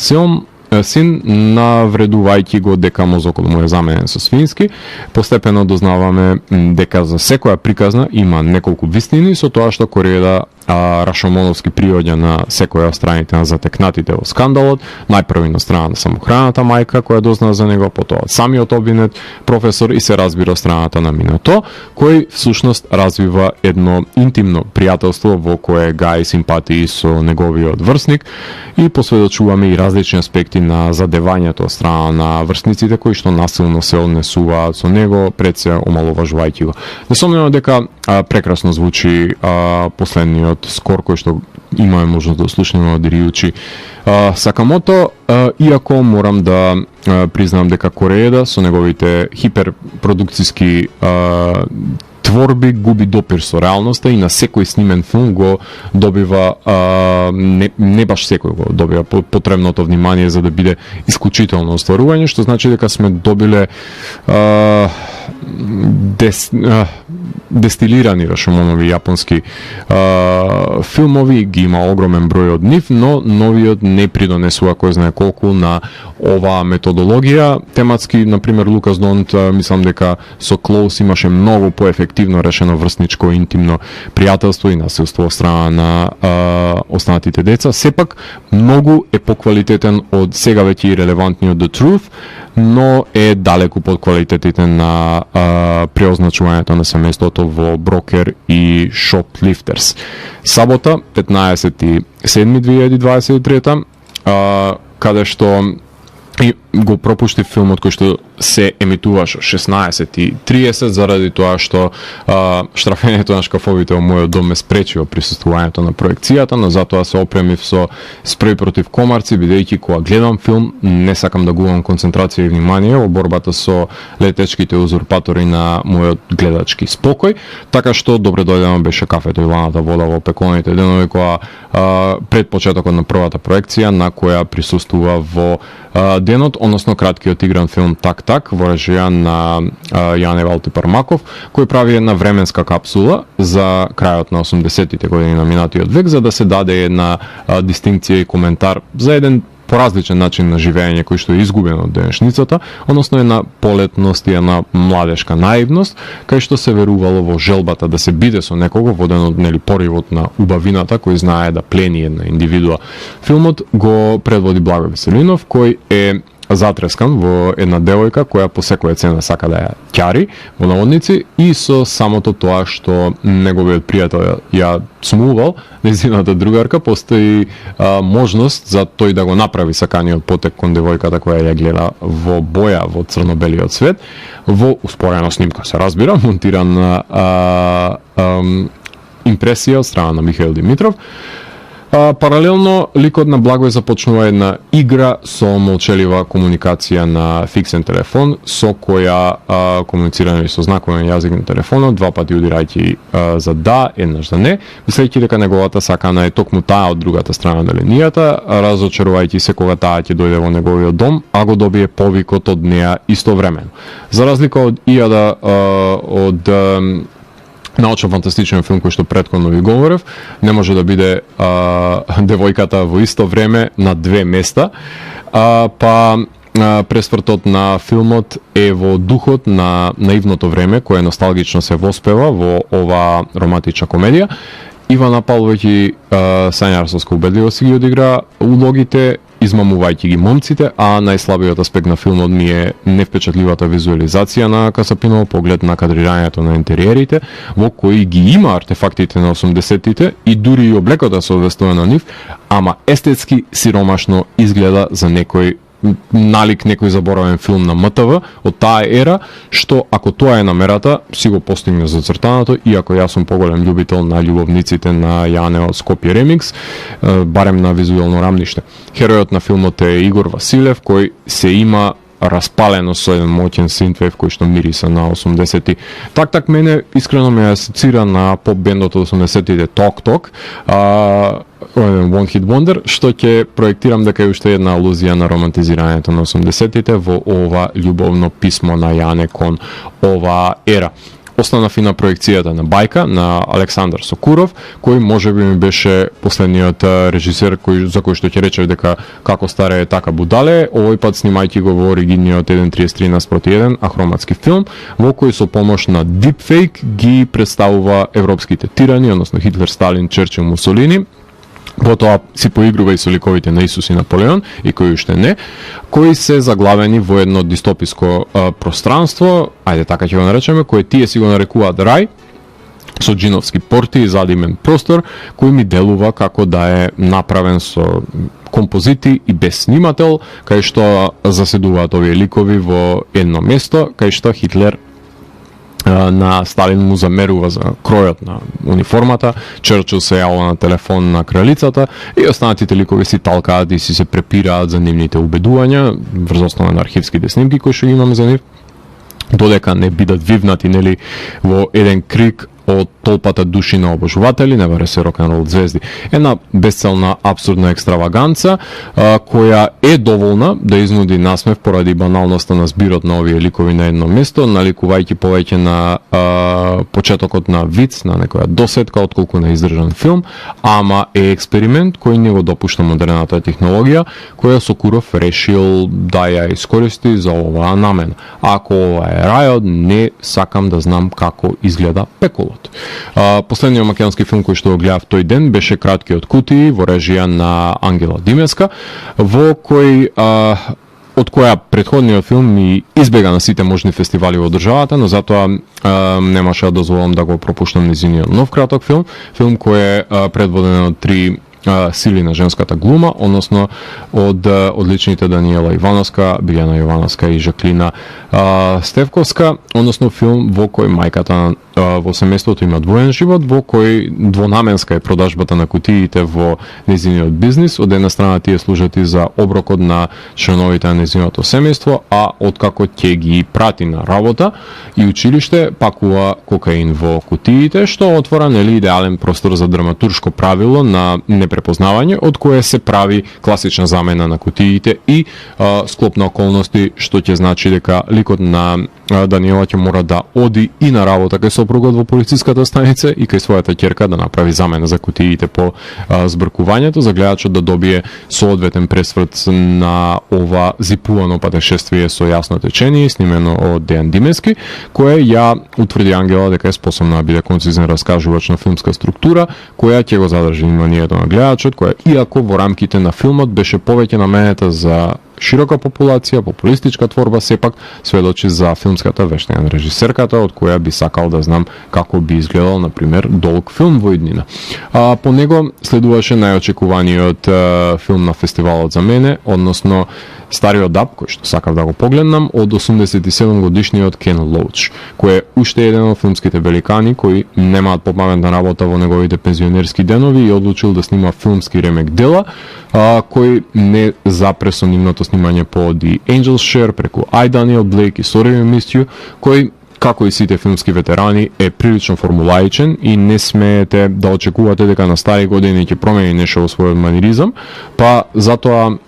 син, навредувајќи го дека мозокот му е заменен со свински. Постепено дознаваме дека за секоја приказна има неколку вистини, со тоа што Корееда Рашомоновски приоѓа на секоја од страните на затекнатите во скандалот, најпрви на страна на самохраната мајка која дозна за него, потоа самиот обвинет професор и се разбира страната на Минато, кој всушност развива едно интимно пријателство во кое гаи симпатии со неговиот врсник и посведочуваме и различни аспекти на задевањето од страна на врсниците кои што насилно се однесуваат со него, пред се омаловажувајќи го. Несомнено дека прекрасно звучи последниот скор кој што имаме можност да слушнеме од Риучи Сакамото, иако морам да признам дека Корееда со неговите хиперпродукциски творби губи допир со реалноста и на секој снимен филм го добива не баш секој го добива потребното внимание за да биде исклучително остварување, што значи дека сме добиле дестилирани Рашомонови јапонски филмови, ги има огромен број од нив, но новиот не придонесува кој знае колку на оваа методологија. Тематски, например, Лукас Донт, мислам дека со Клоус имаше многу поефективно решено врсничко интимно пријателство и насилство од страна на останатите деца. Сепак, многу е поквалитетен од сега веќе релевантниот The Truth, но е далеку под квалитетите на преозначувањето на семејството во Брокер и Shoplifters. Сабота, 15.7.2023, каде што и го пропушти филмот кој што се емитуваше 16:30 заради тоа што штрафењето на шкафовите во мојот дом ме спречило присуствувањето на проекцијата, но затоа се опремив со спреј против комарци, бидејќи кога гледам филм не сакам да губам концентрација и внимание во борбата со летечките узурпатори на мојот гледачки спокој, така што добре дојдено беше кафето и ланата вода во пеколните денови кога пред почетокот на првата проекција на која присуствува во денот, односно краткиот игран филм Так-так во режија на Јане Валтипармаков, кој прави една временска капсула за крајот на 80-тите години на минатиот век, за да се даде една дистинкција и коментар за еден поразличен начин на живење кој што е изгубен од денешницата, односно една полетност и една младешка наивност, кај што се верувало во желбата да се биде со некого, воден од поривот на убавината кој знае да плени една индивидуа. Филмот го предводи Благој Веселинов, кој е затрескан во една девојка која по секоја цена сака да ја ќари во наводници и со самото тоа што неговиот пријател ја смувал, нејзината другарка, постои можност за тој да го направи саканиот потек кон девојката која ја гледа во боја во црно-белиот свет, во успорена снимка се разбира, монтирана импресија од страна на Михаил Димитров. Паралелно, ликот на Благој започнува една игра со молчелива комуникација на фиксен телефон, со која комуницирање со знаковен јазик на телефонот, два пати удирајќи за да, еднаш за не, мислејќи дека неговата сакана е токму таа од другата страна на линијата, разочарувајќи се кога таа ќе дојде во неговиот дом, а го добие повикот од неа истовремено. За разлика од ијада од научно-фантастичен филм кој што претходно ви говорев, не може да биде девојката во исто време на две места, пресвртот на филмот е во духот на наивното време, кое носталгично се воспева во ова романтична комедија. Иван Апаловиќ сањарсовска убедливост ги одигра улогите, измамувајќи ги момците, а најслабиот аспект на филмот ми е невпечатливата визуализација на Касапинов, поглед на кадрирањето на интериерите, во кои ги има артефактите на 80-тите и дури и облекота се одвестува на нив, ама естетски сиромашно изгледа за некој налик некој заборавен филм на МТВ од таа ера, што ако тоа е намерата, си го постигне зацртаното, иако јас сум поголем љубител на љубовниците на Јане од Скопје Ремикс, барем на визуелно рамниште. Херојот на филмот е Игор Василев, кој се има распалено со еден моќен синтвейв кој што мириса на 80-ти. Так мене искрено ме асоцира на поп бендот од 80-тите Ток, One Hit Wonder, што ќе проектирам дека е уште една алузија на романтизирањето на 80-тите во ова љубовно писмо на Јане кон ова ера. Останав и на проекцијата на Бајка на Александар Сокуров, кој можеби ми беше последниот режисер за кој што ќе речев дека како старе така будале, овој пат снимајќи го во оригиниот 1:33:1, ахроматски филм, во кој со помош на дипфейк ги представува европските тирани, односно Хитлер, Сталин, Черчил, Мусолини. Потоа си поигрува и со ликовите на Исус и Наполеон, и кои уште не, кои се заглавени во едно дистописко пространство, ајде така ќе го наречеме, кое тие си го нарекуваат рај, со джиновски порти и задимен простор, кој ми делува како да е направен со композити и без снимател, кај што заседуваат овие ликови во едно место, кај што Хитлер на Сталин му замерува за кројот на униформата, Черчил се јавува на телефон на кралицата и останатите ликови си талкаат и си се препираат за нивните убедувања врз основа на архивските снимки кои што имаме за нив, додека не бидат вивнати нели во еден крик од толпата души на обожуватели, не баре се рок-н-рол звезди. Една безцелна, абсурдна екстраваганца, која е доволна да изнуди насмев поради баналноста на збирот на овие ликови на едно место, наликувајќи повеќе на почетокот на виц, на некоја досетка, отколку на издржан филм, ама е експеримент кој не го допушта модерната технологија, која Сокуров решил да ја искористи за оваа намена. Ако ова е рајот, не сакам да знам како изгледа пеколот. Последниот македонски филм кој што го гледав тој ден беше Краткиот кутии во режија на Ангела Димеска, во кој од која претходниот филм ми избега на сите можни фестивали во државата, но затоа немаше да дозволам да го пропуштам низиниот нов краток филм кој е предводен од три сили на женската глума, односно од одличните Даниела Ивановска, Билјана Јовановска и Жаклина Стевковска, односно филм во кој мајката во семејството има двоен живот, во кој двонаменска е продажбата на кутиите во нејзиниот бизнис. Од една страна тие служат и за оброкот на членовите на нејзиното семејство, а откако ќе ги прати на работа и училиште, пакува кокаин во кутиите, што отвора идеален простор за драматуршко правило на непрепознавање, од кое се прави класична замена на кутиите и склоп на околности, што ќе значи дека ликот на Даниела ќе мора да оди и на работа кај сопругот во полициската станица и кај својата ќерка да направи замена за кутиите по збркувањето, за гледачот да добие соодветен пресврт на ова зипувано патешествие со јасно течение, снимено од Дејан Димески, кое ја утврди Ангела дека е способна да биде концизен раскажувач на филмска структура, која ќе го задржи вниманието на гледачот, која иако во рамките на филмот беше повеќе наменета за широка популација, популистичка творба, сепак сведочи за филмската вештина на режисерката, од која би сакал да знам како би изгледал, например, долг филм во иднина. По него следуваше најочекуваниот филм на фестивалот за мене, односно Стариот даб, кој што сакав да го погледнам, од 87 годишниот Кен Лоуч, кој е уште еден од филмските великани кои немаат попаметна работа во неговите пензионерски денови и одлучил да снима филмски ремек дела, кој не запре со нивното снимање по The Angel's Share преку I, Daniel Blake и Sorry We Missed You, кој како и сите филмски ветерани, е прилично формулаичен и не смеете да очекувате дека на стари години ќе промени нешто во својот маниризам, па затоа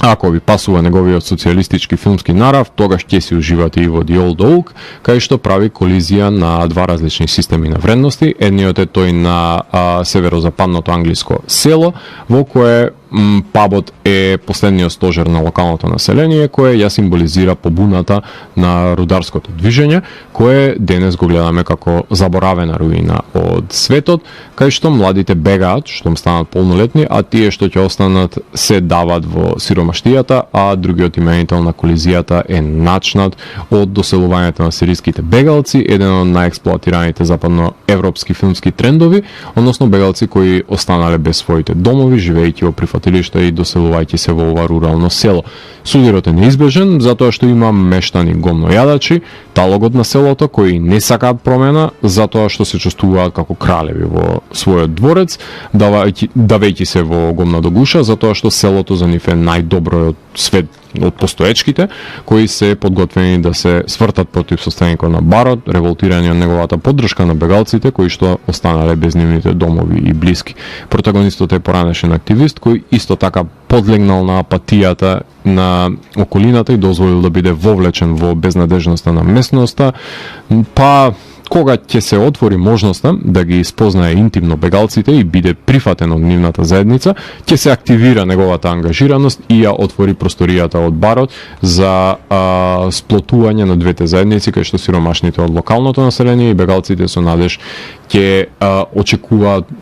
ако ви пасува неговиот социјалистички филмски нарав, тогаш ќе си уживате и во The Old Oak, кај што прави колизија на два различни системи на вредности. Едниот е тој на северозападното англиско село, во кое пабот е последниот стожер на локалното население, кое ја символизира побуната на рударското движење, кое денес го гледаме како заборавена руина од светот, кај што младите бегаат, што станат полнолетни, а тие што ќе останат се дават во сиромаштијата, а другиот именител на колизијата е начнат од доселувањето на сириските бегалци, еден од најексплоатираните западноевропски филмски трендови, односно бегалци кои останале без своите домови, живеејќи во прифатилишта и доселувајќи се во ова рурално село. Судирот е неизбежен, затоа што има мештани гомнојадачи, талогот на селото кои не сакаат промена, затоа што се чувствуваат како кралеви во својот дворец, давејќи се во гомна до гуша, затоа што селото за нив е најдобро од свет од постоечките, кои се подготвени да се свртат против состојањето на барот, револтирање од неговата поддршка на бегалците кои што останале без нивните домови и блиски. Протагонистот е поранешен активист кој исто така подлегнал на апатијата на околината и дозволил да биде вовлечен во безнадежноста на местноста, па кога ќе се отвори можноста да ги спознае интимно бегалците и биде прифатен од нивната заедница, ќе се активира неговата ангажираност и ја отвори просторијата од барот за сплотување на двете заедници, кај што сиромашните од локалното население и бегалците со надеж ќе очекуваат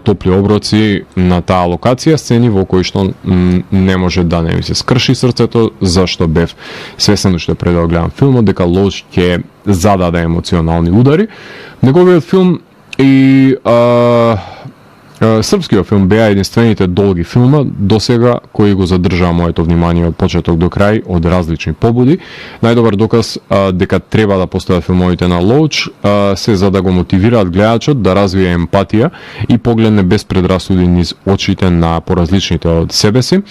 топли оброци на таа локација, сцени во кои што не може да не ми се скрши срцето, зашто бев свесен уште пред да гледам филмот дека Лоуч ќе зададе емоционални удари. Неговиот филм и српскиот филм беа единствените долги филма досега кои го задржаа моето внимание од почеток до крај од различни побуди. Најдобар доказ дека треба да постојат филмовите на Лоуч се за да го мотивираат гледачот да развие емпатија и погледне без предрасуди низ очите на поразличните од себе си.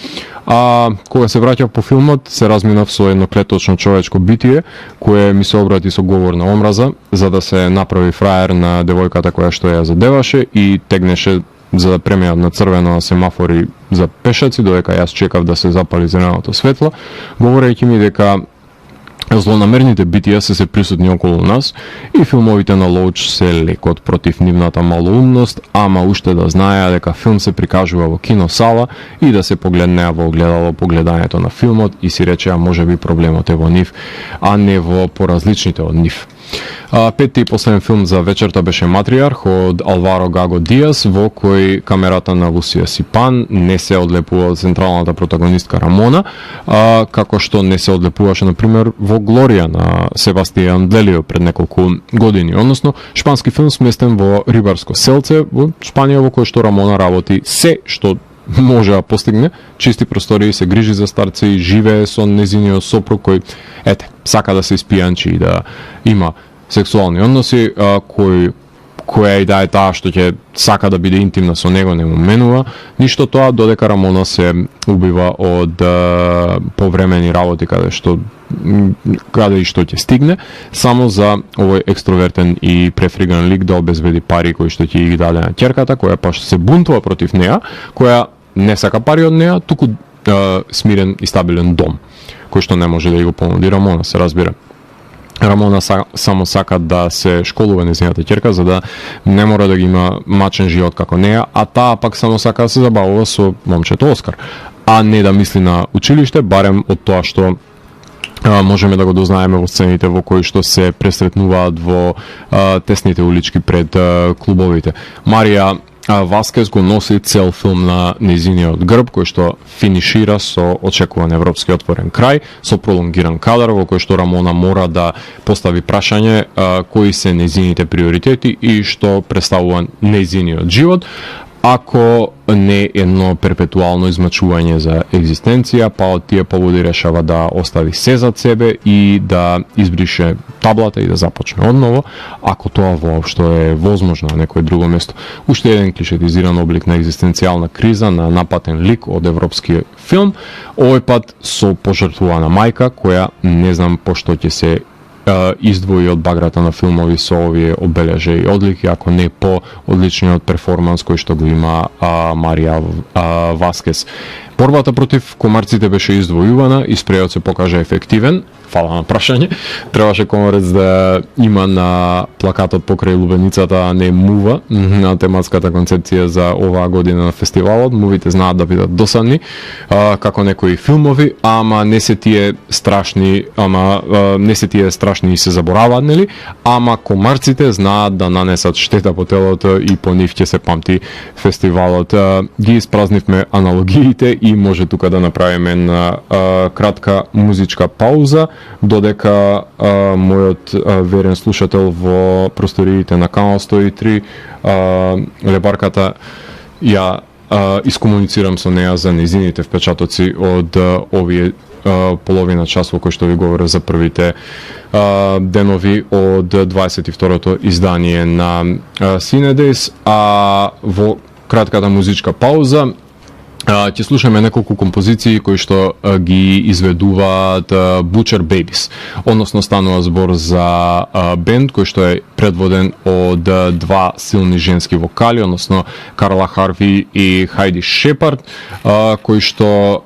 Кога се враќав по филмот, се разминав со едно клеточно човечко битие, кое ми се обрати со говор на омраза, за да се направи фраер на девојката која што ја задеваше и тегнеше за да преминат на црвено на семафори за пешаци, додека јас чекав да се запали зеленото светло, говорејќи ми дека злонамерните битија се присутни околу нас и филмовите на Лоуч се лекот против нивната малоумност, ама уште да знаеа дека филм се прикажува во киносала и да се погледнеа во огледало погледањето на филмот и си речеа можеби проблемот е во нив, а не во поразличните од нив. Петти и последен филм за вечерта беше Матриарх од Алваро Гаго Диас, во кој камерата на Лусија Сипан не се одлепува од централната протагонистка Рамона, како што не се одлепуваше, например, во Глорија на Себастијан Делио пред неколку години. Односно, шпански филм сместен во рибарско селце во Шпанија, во кој што Рамона работи се што може да постигне, чисти простории, се грижи за старци, живее со незиниот сопруг кој, сака да се испијанчи и да има сексуални односи, која и да е таа што ќе сака да биде интимна со него, не му менува ништо тоа, додека Рамона се убива од повремени работи каде и што ќе стигне, само за овој екстровертен и префриган лик да обезбеди пари кои што ќе ги даде на ќерката, која па што се бунтува против неа, која не сака пари од неа, туку смирен и стабилен дом, кој што не може да го понуди Рамона, се разбира. Рамона само сака да се школува нејзината ќерка, за да не мора да ги има мачен живот како неа, а таа пак само сака да се забавува со момчето Оскар, а не да мисли на училиште, барем од тоа што можеме да го дознаеме во сцените во кои што се пресретнуваат во тесните улички пред клубовите. Марија Васкес го носи цел филм на нејзиниот грб, кој што финишира со очекуван европски отворен крај, со пролонгиран кадар во кој што Рамона мора да постави прашање кои се нејзините приоритети и што представува нејзиниот живот, ако не едно перпетуално измачување за екзистенција, па од тие поводи решава да остави се зад себе и да избрише таблата и да започне одново, ако тоа воопшто е возможно на некој друго место. Уште еден клишетизиран облик на екзистенцијална криза на напатен лик од европски филм, овој пат со пожртвувана мајка, која не знам пошто ќе се издвои од баграта на филмови со овие обележа и одлики, ако не по одличниот перформанс кој што го има Марија Васкес. Борбата против комарците беше издвојувана и спрејот се покажа ефективен. Фала на прашање. Требаше комарец да има на плакатот покрај лубеницата, а не мува на тематската концепција за оваа година на фестивалот. Мувите знаат да бидат досадни, како некои филмови, ама не се тие страшни, и се забораваат, нели? Ама комарците знаат да нанесат штета по телото и по нив ќе се памти фестивалот. Ги испразнивме аналогиите и може тука да направиме една кратка музичка пауза, додека мојот верен слушател во просториите на Канал 103, лебарката, ја искомуницирам со неа за нејзините впечатоци од овие половина час во кој што ви говоря за првите денови од 22-то издание на Cinedis, а во кратката музичка пауза ќе слушаме неколку композиции кои што ги изведуваат Butcher Babies. Односно станува збор за бенд кој што е предводен од два силни женски вокали, односно Карла Харви и Хайди Шепард, кои што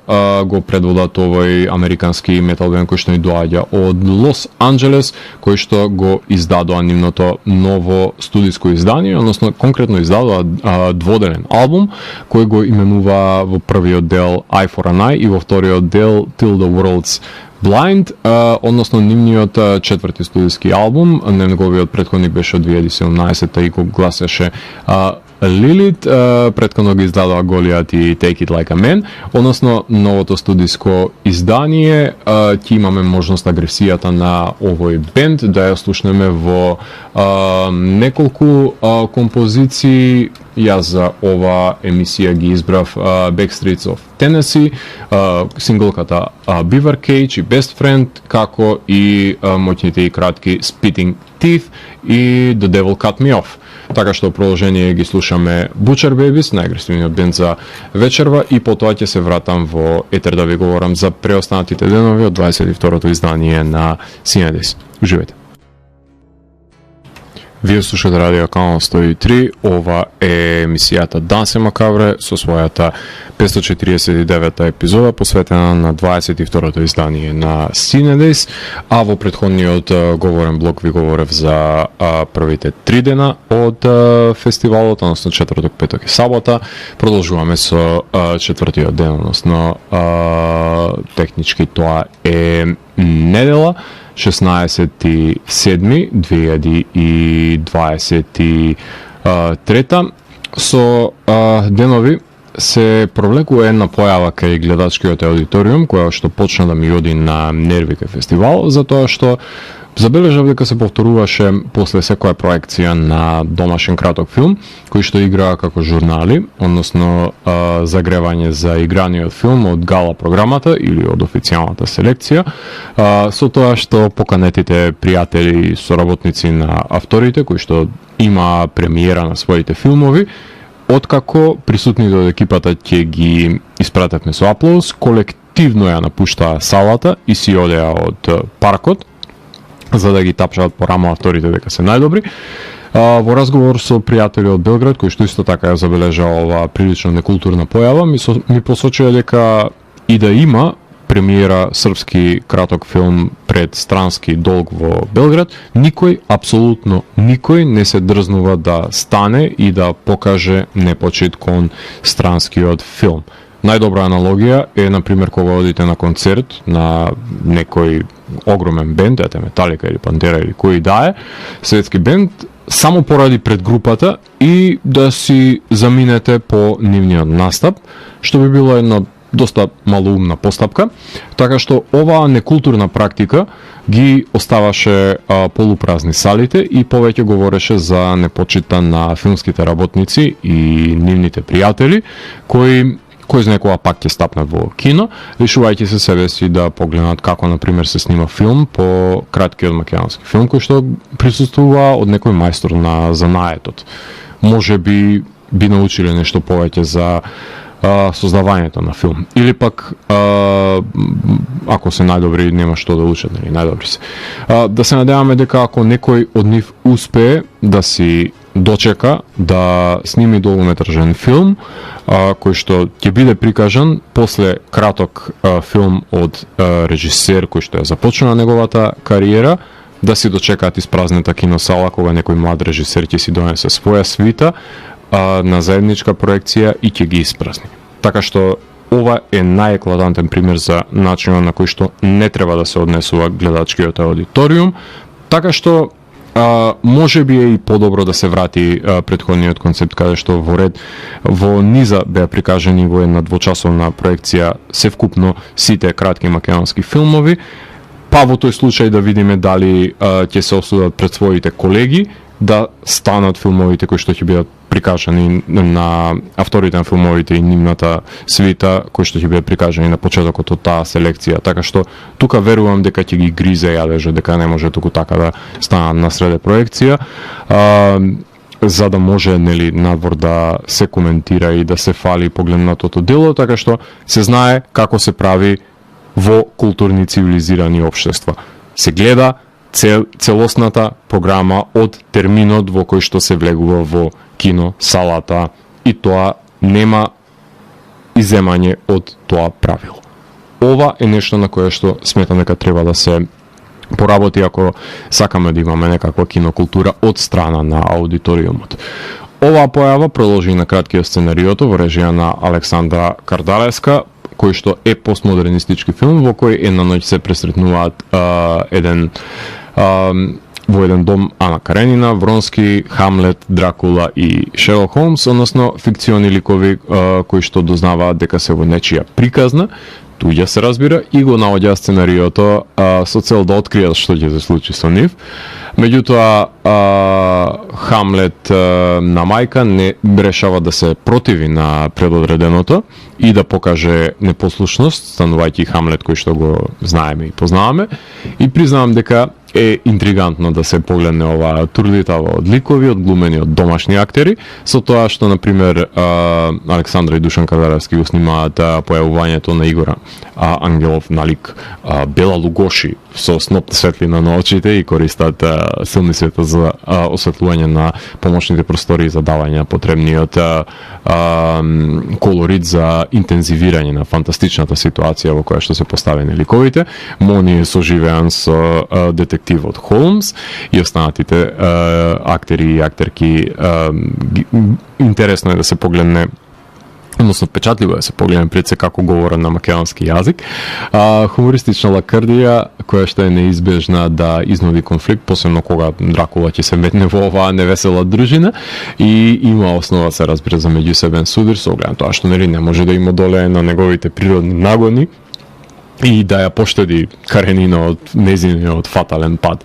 го предводат овој американски метал бенд кој што ни доаѓа од Лос Анџелес, кој што го издадоа нивното ново студиско издание, односно конкретно издадоа дводелен албум кој го именува во првиот дел Eye for an Eye и во вториот дел Till the World's Blind, односно нивниот четврти студиски албум. Неговиот претходник беше од 2017 и го гласеше Lilith, претходно ги издадоа Голијат и Take It Like a Man, односно новото студиско издание. Ќе имаме можност агресијата на овој бенд да ја слушнеме во неколку композиции. Јас за ова емисија ги избрав Backstreets of Tennessee, синглката Beaver Cage и Best Friend, како и моќните и кратки Spitting Teeth и The Devil Cut Me Off. Така што продолжение ги слушаме Butcher Babies, најагресивниот бенд за вечерва, и потоа ќе се вратам во етер да ви говорам за преостанатите денови од 22-то издание на Cinedis. Уживете. Вие слушате Радио Канал 103, ова е емисијата Дансе Макабре со својата 549-та епизода посветена на 22-то издание на Cinedis, а во претходниот говорен блок ви говорев за првите 3 дена од фестивалот, односно четврток, петок и сабота. Продолжуваме со четвртиот ден, односно технички тоа е недела, 16.7.2023 со денови се провлекува една појава кај гледачкиот аудиториум, која што почна да ми оди на нерви кај фестивал, затоа што забележав дека се повторуваше после секоја проекција на домашен краток филм, кој што играа како журнали, односно загревање за играниот филм од гала програмата или од официјалната селекција, со тоа што поканетите пријатели и соработници на авторите, кои што има премиера на своите филмови, откако присутните од екипата ќе ги испратевме со аплауз, колективно ја напуштаа салата и си одеа од паркот, за да ги тапшаат по рамо авторите дека се најдобри. Во разговор со пријатели од Белград, кои што исто така ја забележаа оваа прилично некултурна појава, ми посочија дека и да има премиера српски краток филм пред странски долг во Белград, никој, апсолутно никој не се дрзнува да стане и да покаже непочит кон странскиот филм. Најдобра аналогија е, например, кога одите на концерт на некој огромен бенд, ете Металика или Пантера или кој да е, светски бенд, само поради пред групата и да си заминете по нивниот настап, што би било една доста малоумна постапка, така што оваа некултурна практика ги оставаше полупразни салите и повеќе говореше за непочита на филмските работници и нивните пријатели, кои знае кога пак ќе стапнат во кино, решувајќи се себе си да погледнат како, например, се снима филм по краткиот македонски филм, кој што присуствува од некој мајстор на занаетот. Може би научиле нешто повеќе за создавањето на филм. Или пак, ако се најдобри, нема што да учат, најдобри се. Да се надеваме дека ако некој од нив успее да си дочека да сними долгометражен филм, кој што ќе биде прикажан после краток филм од режисер кој што ја започна неговата кариера, да си дочекаат испразнета киносала кога некој млад режисер ќе си донесе своја свита на заедничка проекција и ќе ги испразни. Така што ова е најеклатантен пример за начинот на кој што не треба да се однесува гледачкиот аудиториум, така што може би е и подобро да се врати претходниот концепт каде што во низа беа прикажани во една двочасовна проекција севкупно сите кратки македонски филмови, па во тој случај да видиме дали ќе се осудат пред своите колеги да станат филмовите кои што ќе бидат прикажани на авторите на филмовите и нивната свита, кои што ќе бидат прикажани на почетокот од таа селекција. Така што тука верувам дека ќе ги гризе јадежот, дека не може туку така да станат на среде проекција, за да може надвор да се коментира и да се фали погледнатото дело, така што се знае како се прави во културни цивилизирани општества. Се гледа целосната програма од терминот во кој што се влегува во кино салата и тоа нема иземање од тоа правило. Ова е нешто на кое што сметам дека треба да се поработи ако сакаме да имаме некаква кинокултура од страна на аудиториумот. Оваа појава продолжи на краткиот сценариото во режија на Александра Кардалевска, кој што е постмодернистички филм во кој една ноќ се пресретнуваат во еден дом Ана Каренина, Вронски, Хамлет, Дракула и Шерлок Холмс, односно фикциони ликови кои што дознаваат дека се во нечија приказна, туѓа се разбира, и го наоѓа сценариото со цел да откријат што ќе се случи со нив. Меѓутоа, Хамлет на мајка не решава да се противи на предодреденото и да покаже непослушност, станувајќи Хамлет кој што го знаеме и познаваме, и признавам дека е интригантно да се погледне оваа турлитава од ликови, од глумени од домашни актери, со тоа што, например, Александра и Душан Кардаревски го снимаат појавувањето на Игора Ангелов на лик Бела Лугоши со сноп светлина на очите и користат силни светла за осветлување на помошните простори за давање на потребниот колорит за интензивирање на фантастичната ситуација во која што се поставени ликовите. Мони е соживеан со детективот Холмс и останатите актери и актерки. Интересно е да се погледне односно печатливо да се погледне пред се како говорам на македонски јазик. Хумористична лакрдија која што е неизбежна да изнуди конфликт, посебно кога Дракула ќе се метне во оваа невесела дружина и има основа се разбира за меѓусебен судир со оглед тоа што нели не може да им одолее на неговите природни нагони и да ја поштеди Каренина од незиниот фатален пат.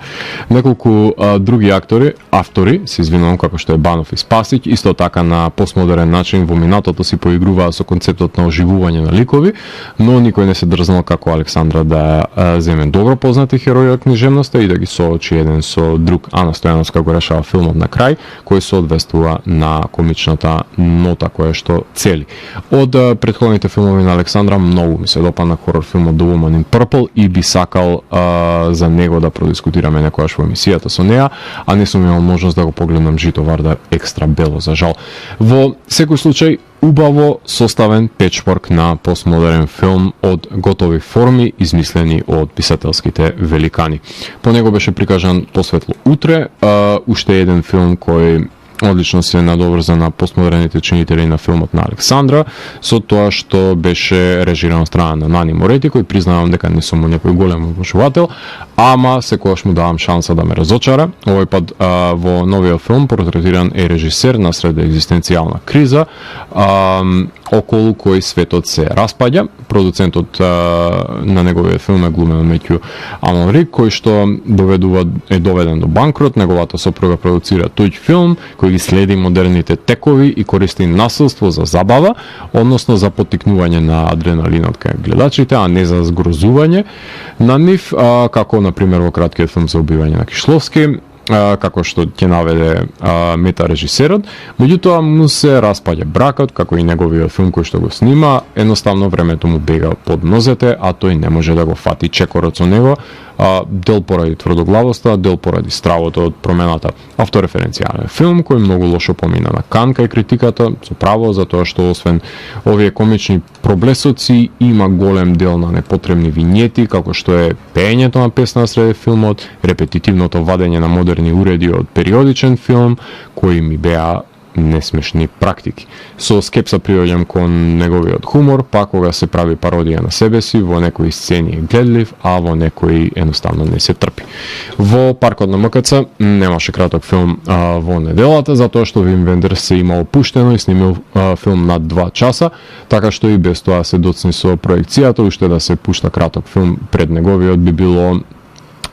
Неколку други автори, се извинувам, како што е Банов и Спасич, исто така на постмодерен начин во минатото си поигруваа со концептот на оживување на ликови, но никој не се дрзнал како Александра да земе добро познати херои од книжевноста и да ги соочи еден со друг. Ана Стојановска го решава филмот на крај, кој соодветствува на комичната нота која што цели. Од претходните филмови на Александра многу ми се допадна хорор филмот Woman in Purple и би сакал за него да продискутираме некојаш во емисијата со неа, а не сум имал можност да го погледнам Жито Вардар екстра бело, за жал. Во секој случај, убаво составен печворк на постмодерен филм од готови форми, измислени од писателските великани. По него беше прикажан Посветло утре, уште еден филм кој одлично се надоврза на постмодерните чинители на филмот на Александра, со тоа што беше режиран од страна на Нани Морети, кој признавам дека не сум некој голем обожувател, ама секогаш му давам шанса да ме разочара. Овој пат во новиот филм портретиран е режисер на сред екзистенцијална криза, околу кој светот се распаѓа. Продуцентот на неговиот филм е глумен Метју Амонри, кој што е доведен до банкрот. Неговата сопруга продуцира тој филм, кој ги следи модерните текови и користи насилство за забава, односно за поттикнување на адреналинот кај гледачите, а не за згрозување на нив, како например во краткиот филм за убивање на Кишловски, како што ќе наведе мета режисерот. Меѓутоа му се распаѓа бракот, како и неговиот филм кој што го снима, едноставно времето му бега под нозете, а тој не може да го фати чекорот со него, дел поради тврдоглавоста, дел поради стравото од промената. Автореференцијален филм кој многу лошо помина на Кан кај критиката, со право, затоа што освен овие комични проблесоци има голем дел на непотребни винјети, како што е пеењето на песна на среде филмот, репетитивното вадење на модерни уреди од периодичен филм, кои ми беа несмешни практики. Со скепса приоѓам кон неговиот хумор, па кога се прави пародија на себе си, во некои сцени е гледлив, а во некои едноставно не се трпи. Во паркот на МКЦ немаше краток филм во неделата, затоа што Вим Вендерс се имал пуштено и снимил филм над 2 часа, така што и без тоа се доцни со проекцијата, уште да се пушта краток филм пред неговиот би било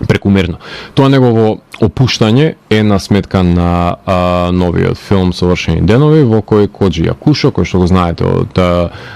прекумерно. Тоа негово опуштање е на сметка на новиот филм Совршени денови, во кој Коджи Јакушо, кој што го знаете од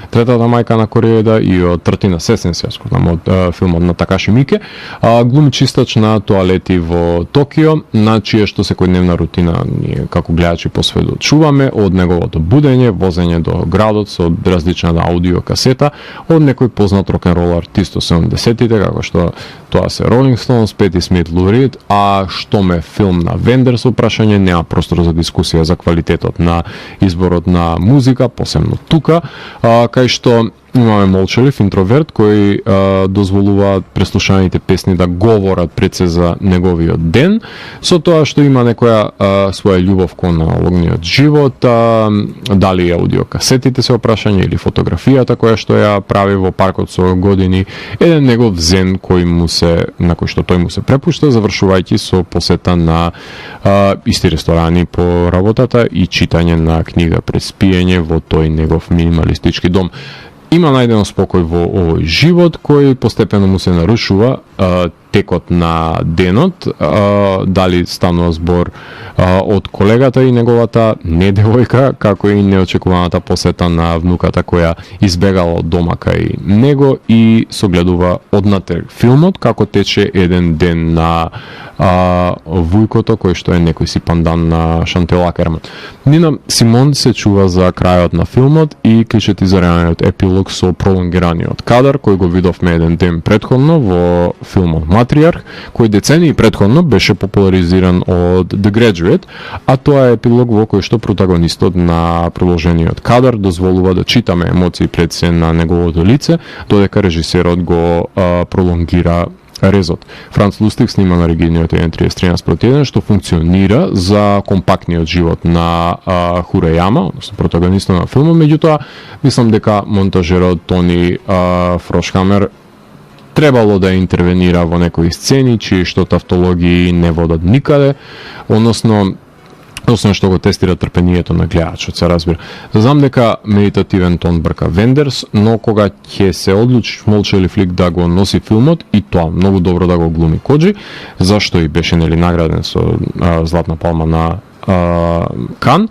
Третата мајка на Кореједа и од Тртина сесен, се скорнам од филмот на Такаши Мике, глуми чистач на тоалети во Токио, на чија што секојдневна рутина ние како гледачи посведочуваме, од неговото будење, возење до градот со различна аудио касета, од некој познат рок-н-рол артист од 70-тите, како што тоа се Rolling Stones, Пети Смит, Лу Рид, а што ме филм на Вендерс, прашање нема простор за дискусија за квалитетот на изборот на музика, посебно тука, кај што имаме молчалив интроверт кој дозволува преслушаните песни да говорат пред се за неговиот ден, со тоа што има некоја своја љубов кон аналогниот живот, дали аудиокасетите се опрашање или фотографијата која што ја прави во паркот со години, еден негов зен кој му се, на кој што тој му се препушта, завршувајќи со посета на исти ресторани по работата и читање на книга пред спиење во тој негов минималистички дом. Има најден спокој во овој живот кој постепено му се нарушува текот на денот, дали станува збор од колегата и неговата недевојка, како и неочекуваната посета на внуката која избегала од дома кај него и согледува однатер филмот како тече еден ден на Вујкото, кој што е некој си пандан на Шантел Акерман. Нина Симон се чува за крајот на филмот и клучет израниот епилог со пролонгираниот кадар, кој го видовме еден ден предходно во филмот Матриарх, кој децении предходно беше популаризиран од The Graduate, а тоа е епилог во кој што протагонистот на продолжениот кадар дозволува да читаме емоции пред се на неговото лице, додека режисерот го пролонгира резот. Франц Лустик снима на оригиналниот 1:33:1, што функционира за компактниот живот на Хураяма, односно протагонистот на филмот, меѓутоа мислам дека монтажерот Тони Фрошхамер требало да интервенира во некои сцени чии што тавтологии не водат никаде, односно што го тестира трпението на гледачот, се разбира. Знам дека медитативен тон брка Вендерс, но кога ќе се одлучи Молчали флик да го носи филмот, и тоа многу добро да го глуми Коджи, зашто и беше награден со Златна палма на Кан,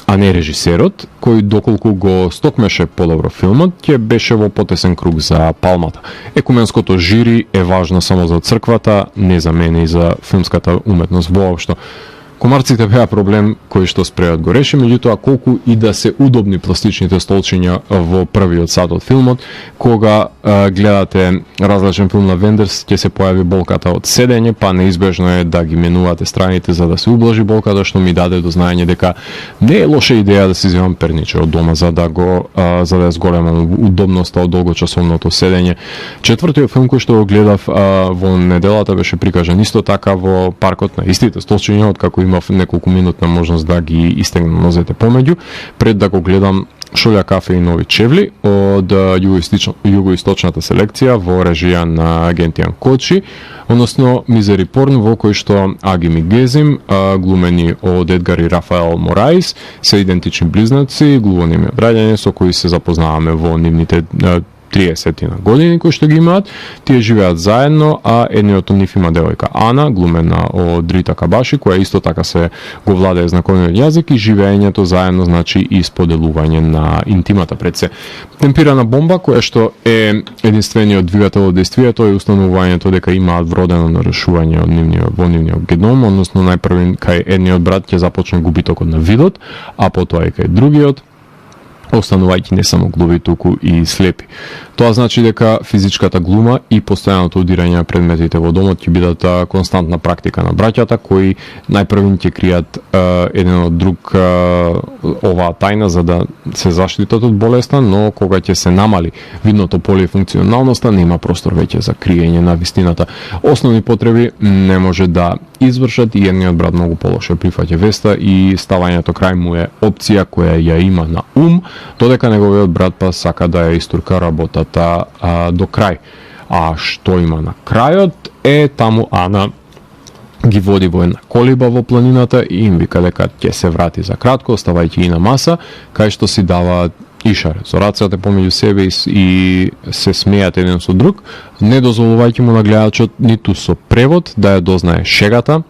а не режисерот, кој доколку го стокмеше подобро филмот, ќе беше во потесен круг за палмата. Екуменското жири е важно само за црквата, не за мене и за филмската уметност воопшто. Комарците беа проблем кој што спреот го реши, меѓутоа колку и да се удобни пластичните столчиња во првиот сат од филмот, кога гледате различен филм на Вендерс, ќе се појави болката од седење, па неизбежно е да ги менувате страните за да се ублажи болката, што ми даде до знаење дека не е лоша идеја да си земам перниче од дома за да ја зголемам удобноста од долгочасовното седење. Четвртиот филм кој што го гледав во неделата беше прикажан исто така во паркот на истите столчиња, од како имав неколку минутна можност да ги истегнам нозете помеѓу, пред да го гледам Шолја кафе и нови чевли од југоисточната селекција во режија на Агентијан Кочи, односно Мизери Порн, во кој што Аги Мигезим, глумени од Едгар и Рафаел Мораис, се идентични близнаци, глувоними обраѓање со кои се запознаваме во нивните 30 на години кои што ги имаат. Тие живеат заедно, а едниот од нив има девојка Ана, глумена од Рита Кабаши, која исто така се го владее знаковниот јазик, и живеењето заедно значи и споделување на интимата пред се. Темпирана бомба, која што е единствениот двигател од действието, е установувањето дека имаат вродено нарушување во нивниот геном, односно најпрви кај едниот брат ќе започне губитокот на видот, а потоа и кај другиот, останувајќи не само глуви, туку и слепи. Тоа значи дека физичката глума и постојаното удирање на предметите во домот ќе бидат константна практика на браќата, кои најпрвин ќе кријат еден од друг оваа тајна за да се заштитат од болеста, но кога ќе се намали видното поле и функционалноста, нема простор веќе за криење на вистината. Основни потреби не може да извршат и едниот брат многу полоше прифаќа веста и ставањето крај му е опција која ја има на ум, додека неговиот брат па сака да ја истурка работата до крај. А што има на крајот е таму Ана ги води во една колиба во планината и им вика дека ќе се врати за кратко, оставајќи и на маса, кај што си даваат ишаре со рацете помеѓу себе и се смејат еден со друг, не дозволувајќи му на гледачот ниту со превод да ја дознае шегата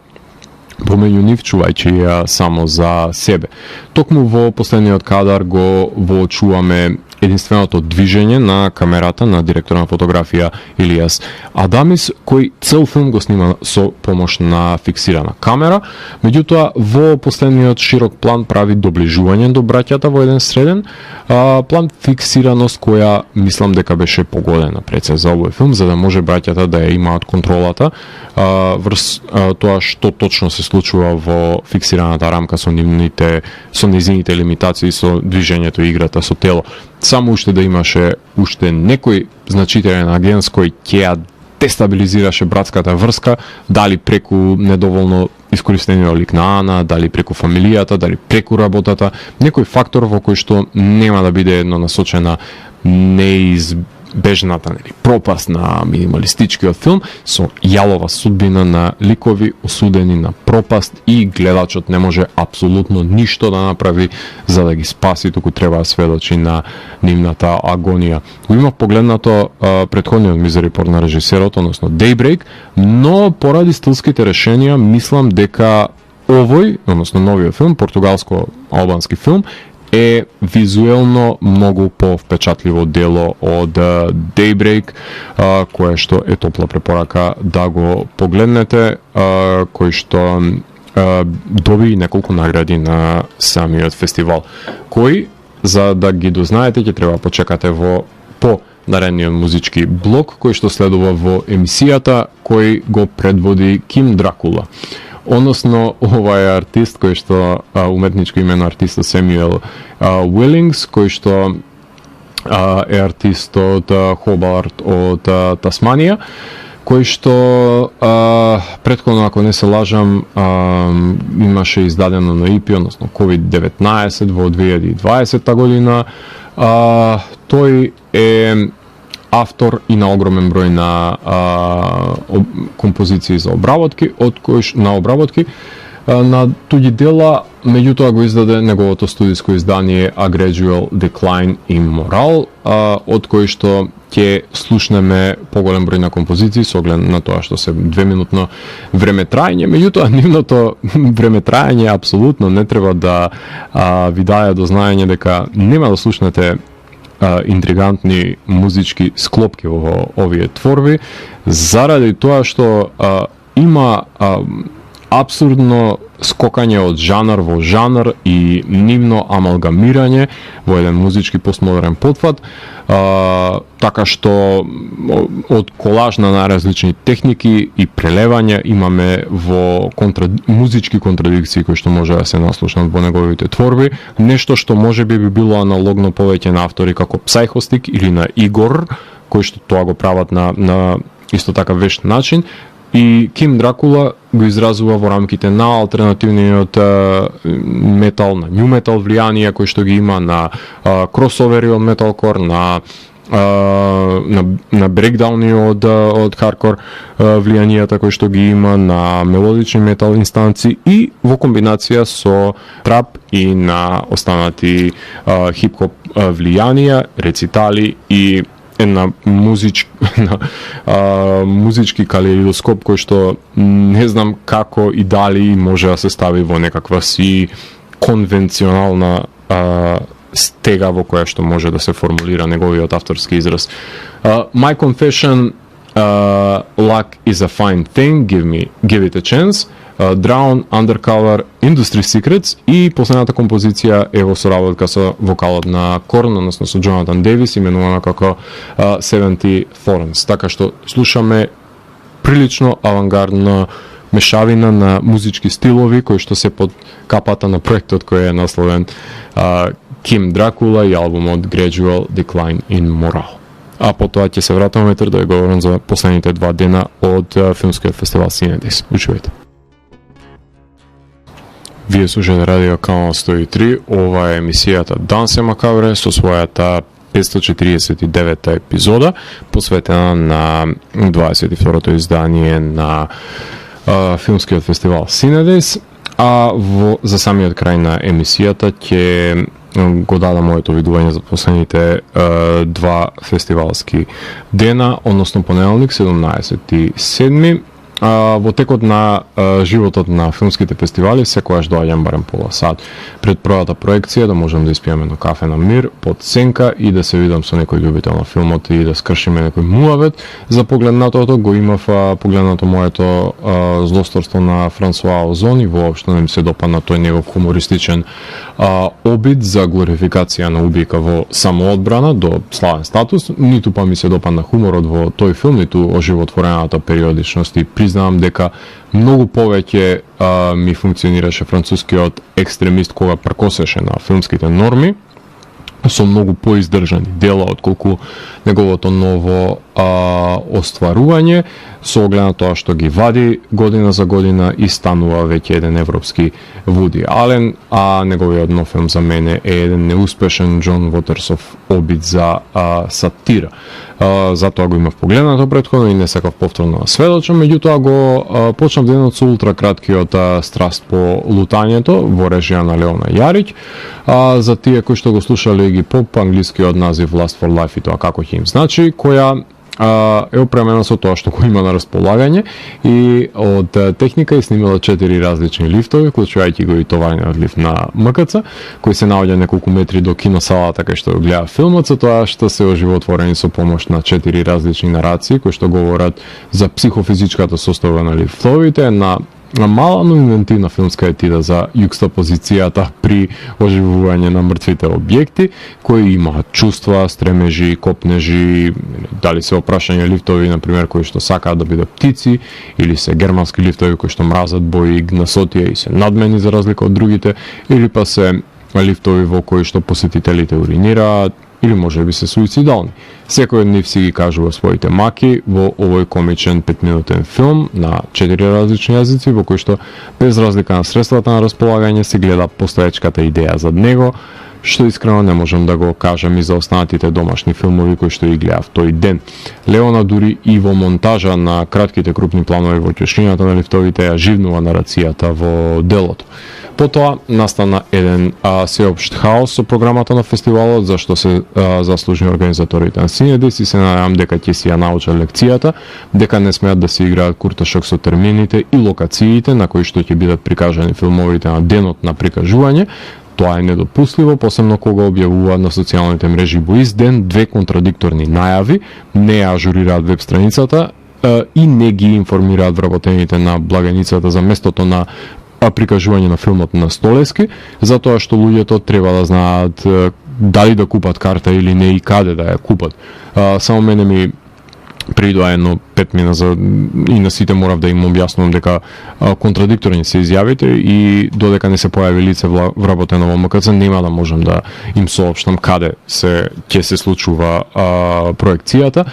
помеѓу нив, чувајќи ја само за себе. Токму во последниот кадар го воочуваме единственото движење на камерата на директор на фотографија Илијас Адамис, кој цел филм го снима со помош на фиксирана камера, меѓутоа во последниот широк план прави доближување до браќата во еден среден план, фиксираност која мислам дека беше погодена пред се за овој филм, за да може браќата да ја имаат контролата врз тоа што точно се случува во фиксираната рамка со низините лимитации, со движењето и играта со тело. Само уште да имаше некој значителен агент кој ќе ја дестабилизираше братската врска, дали преку недоволно искористениот лик на Ана, дали преку фамилијата, дали преку работата, некој фактор во кој што нема да биде едно насочена неизбежната пропаст на минималистичкиот филм со јалова судбина на ликови осудени на пропаст и гледачот не може апсолутно ништо да направи за да ги спаси, туку треба да сведочи на нивната агонија. Го имав погледнато претходниот Мизери Порн на режисерот, односно Daybreak, но поради стилските решенија мислам дека овој, односно новиот филм, португалско-албански филм, е визуелно многу повпечатливо дело од Daybreak, кое што е топла препорака да го погледнете, кој што доби неколку награди на самиот фестивал, кој, за да ги дознаете, ќе треба почекате по наредниот музички блок, кој што следува во емисијата, кој го предводи Ким Дракула. Односно, ова е артист кој што уметничко име на артистот Семюел Уилингс, кој што е артист од Хобарт од Тасманија, кој што претходно, ако не се лажам, имаше издадено на EP, односно COVID-19 во 2020 година. Тој е автор и на огромен број на композиции за обработки, на туѓи дела, меѓутоа го издаде неговото студиско издание A Gradual Decline in Moral, од кој што ќе слушнеме поголем број на композиции со оглед на тоа што се 2-минутно време траење, меѓутоа нивното време траење апсолутно не треба да ви даде до знаење дека нема да слушнете интригантни музички склопки во овие творби, заради тоа што има апсурдно скокање од жанар во жанр и нивно амалгамирање во еден музички постмодерен потфат, така што од колаж на најразлични техники и прелевања имаме во музички контрадикции кои што може да се наслушнат во неговите творби, нешто што можеби би било аналогно повеќе на автори како Psychostic или на Игор, кои што тоа го прават на исто така вешт начин. И Ким Дракула го изразува во рамките на алтернативниот метал, на нью метал влијанија кои што ги има, на кросовери од металкор, на брекдауни од хардкор влијанијата кои што ги има, на мелодични метал инстанци и во комбинација со трап и на останати хип-хоп влијанија, рецитали и една музички калейдоскоп кој што не знам како и дали може да се стави во некаква си конвенционална стега во која што може да се формулира неговиот авторски израз. My confession, luck is a fine thing, give it a chance, Drown, Undercover, Industry Secrets и последната композиција е во соработка со вокалот на Корн, односно со Джонатан Дейвис, именувана како 70 Thorns. Така што слушаме прилично авангардна мешавина на музички стилови кои што се под капата на проектот кој е насловен Ким Дракула и албумот Gradual Decline in Moral. А потоа ќе се вратаме да ја говорам за последните 2 дена од филмскиот фестивал Cinedis. Учувајте. Вие слушате радио Канал 103, ова е емисијата Дансе Макабре со својата 549-та епизода, посветена на 22-то издание на филмскиот фестивал Cinedis, а за самиот крај на емисијата ќе го дадам моето видување за последните 2 фестивалски дена, односно понеделник 17.7. Во текот на животот на филмските фестивали секогаш доаѓам барем пола сат пред првата проекција да можам да испиеме едно кафе на мир под сенка и да се видам со некој љубител на филмот и да скршиме некој муавет. За погледнатото го имав погледнато моето злосторство на Франсуа Озон и воопшто не ми се допадна тој негов хумористичен обид за глорификација на убийка во самоодбрана до славен статус, ниту па ми се допадна хуморот во тој филм, ниту оживотворената периодичност и признавам дека многу повеќе ми функционираше францускиот екстремист кога прекосеше на филмските норми со многу поиздржани дела отколку неговото ново остварување со оглед на тоа што ги вади година за година и станува веќе еден европски Вуди Ален, а неговиот нов филм за мене е еден неуспешен Џон Вотерсов обид за сатира. Затоа го имав погледнато претходно и не сакав повторно да сведочам, меѓутоа го почнав денот со ултра краткиот Страст по лутањето во режија на Леона Јарич. За тие кои што го слушале ги поп, англискиот назив Last for Life и тоа како ќе им значи, која е опремена со тоа што го има на располагање и од техника и снимила 4 различни лифтови, вклучувајќи го и товарниот лифт на МКЦ, кој се наоѓа неколку метри до киносалата кај што го гледа филмот, со тоа што се оживотворени со помош на 4 различни нарации кои што говорат за психофизичката состојба на лифтовите, на мала, но инвентивна филмска етида за јукстапозицијата при оживување на мртвите објекти, кои имаат чувства, стремежи, копнежи, дали се опрашање лифтови, например, кои што сакаат да бидат птици, или се германски лифтови кои што мразат бои, гнасотија и се надмени за разлика од другите, или па се лифтови во кои што посетителите уринираат, или може би се суицидални. Секој од нив си ги кажува своите маки во овој комичен 5-минутен филм на 4 различни јазици, во кој што без разлика на средствата на располагање се гледа постоечката идеја зад него, што искрено не можам да го кажам и за останатите домашни филмови кои што ги гледав тој ден. Леона дури и во монтажа на кратките крупни планови во ќошината на лифтовите ја живнува нарацијата во делото. Потоа настана еден сеопшт хаос со програмата на фестивалот, зашто се заслужни организаторите на Синедис и се надевам дека ќе си ја научат лекцијата, дека не смеат да се играат курташок со термините и локациите на кои што ќе бидат прикажани филмовите на денот на прикажување. Тоа е недопустливо, посебно кога објавуваат на социјалните мрежи во ист ден две контрадикторни најави, не ја ажурираат веб страницата и не ги информираат вработените на благаницата за местото на прикажување на филмот на Столески, затоа што луѓето треба да знаат дали да купат карта или не и каде да ја купат. Само мене ми придоа едно 5 мина и на сите морав да им објаснувам дека контрадикторни се изјавите и додека не се појави лице вработено во МКЦ нема да можам да им соопштам каде ќе се случува проекцијата.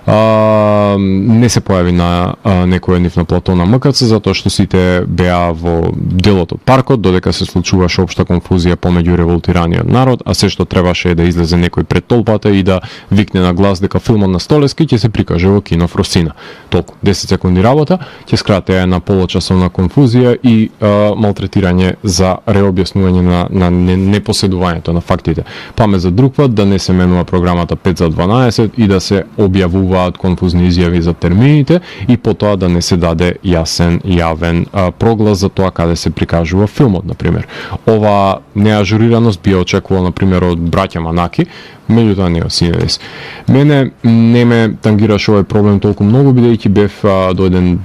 Не се појави на некој нив на плато на МКЦ затоа што сите беа во делот од паркот, додека се случуваше општа конфузија помеѓу револтираниот народ, а се што требаше да излезе некој пред толпата и да викне на глас дека филмот на Столески ќе се прикаже во кино Фросина. Толку 10 секунди работа ќе скрате една получасовна конфузија и малтретирање за реобјаснување на непоседувањето на фактите. Па ме за друг пат да не се менува програмата 5 за 12 и да се објавува конфузни изјави за термините и потоа да не се даде јасен, јавен проглас за тоа каде се прикажува филмот, например. Ова неажурираност би очекувал, например, од браќа Манаки, меѓутоа не Синедис. Мене не ме тангираше овој проблем толку многу, бидејќи бев дојден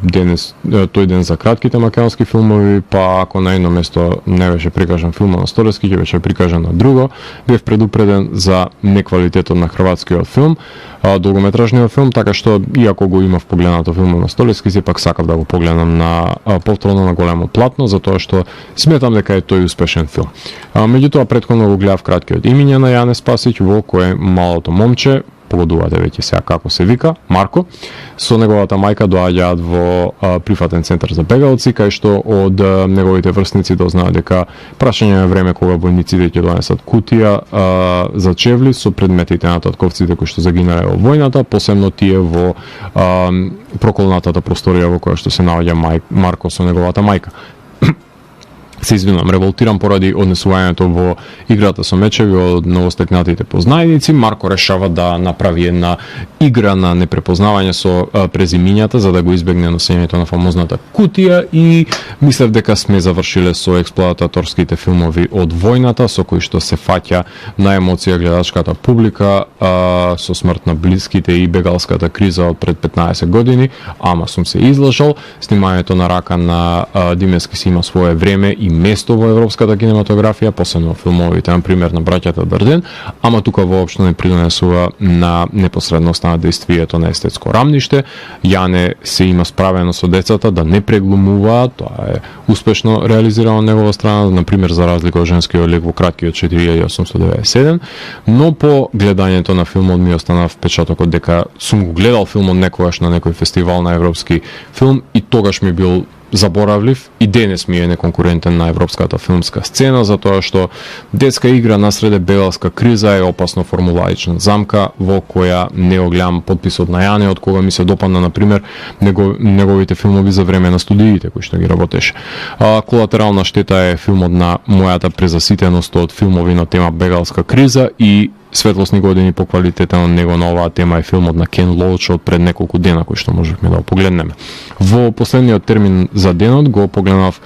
тој ден за кратките македонски филмови, па ако на едно место не беше прикажан филмот на Столески, ќе беше прикажан на друго. Бев предупреден за неквалитетот на хрватскиот филм, долгометражниот филм, така што иако го имав погледнато филмот на Столески, сепак сакав да го погледнам на повторно на големо платно, затоа што сметам дека е тој успешен филм. Меѓутоа претходно го гледав краткиот Имиња на Јане Спасиќ, во кој малото момче, погодувате веќе сега како се вика, Марко, со неговата мајка доаѓаат во прифатен центар за бегалци, кај што од неговите врсници дознаат дека прашање е време кога војниците ќе донесат кутија за чевли со предметите на татковците кои што загинале во војната, посебно тие во проколнатата просторија во која што се наоѓа Марко со неговата мајка. Се извинувам, револтирам поради однесувањето во играта со мечеви од новостекнатите познајници. Марко решава да направи една игра на непрепознавање со презимињата за да го избегне носењето на фамозната кутија и мислев дека сме завршиле со експлоататорските филмови од војната со кои што се фаќа на емоција гледачката публика со смрт на блиските и бегалската криза од пред 15 години, ама сум се излажал. Снимањето на рака на Димески си има свое време и место во европската кинематографија, посебно филмовите, на пример на браќата Дарден, ама тука воопшто не придонесува на непосредноста на действието на естетско рамниште. Јане се има справено со децата да не преглумуваат, тоа е успешно реализирано од негова страна, на пример за разлика од женскиот лик во краткиот 4897, но по гледањето на филмот ми остана впечатокот дека сум го гледал филмот некогаш на некој фестивал на европски филм и тогаш ми бил заборавлив и денес ми е неконкурентен на европската филмска сцена, затоа што детска игра насреде бегалска криза е опасно формулаична замка во која не го гледам потписот на Јане, од кога ми се допадна, например, неговите филмови за време на студиите кои што ги работеше. Колатерална штета е филмот на мојата презаситеност од филмови на тема бегалска криза и светлосни години по квалитета на него на оваа тема е филмот на Кен Лоуч од пред неколку дена кој што можевме да го погледнеме. Во последниот термин за денот го погледнав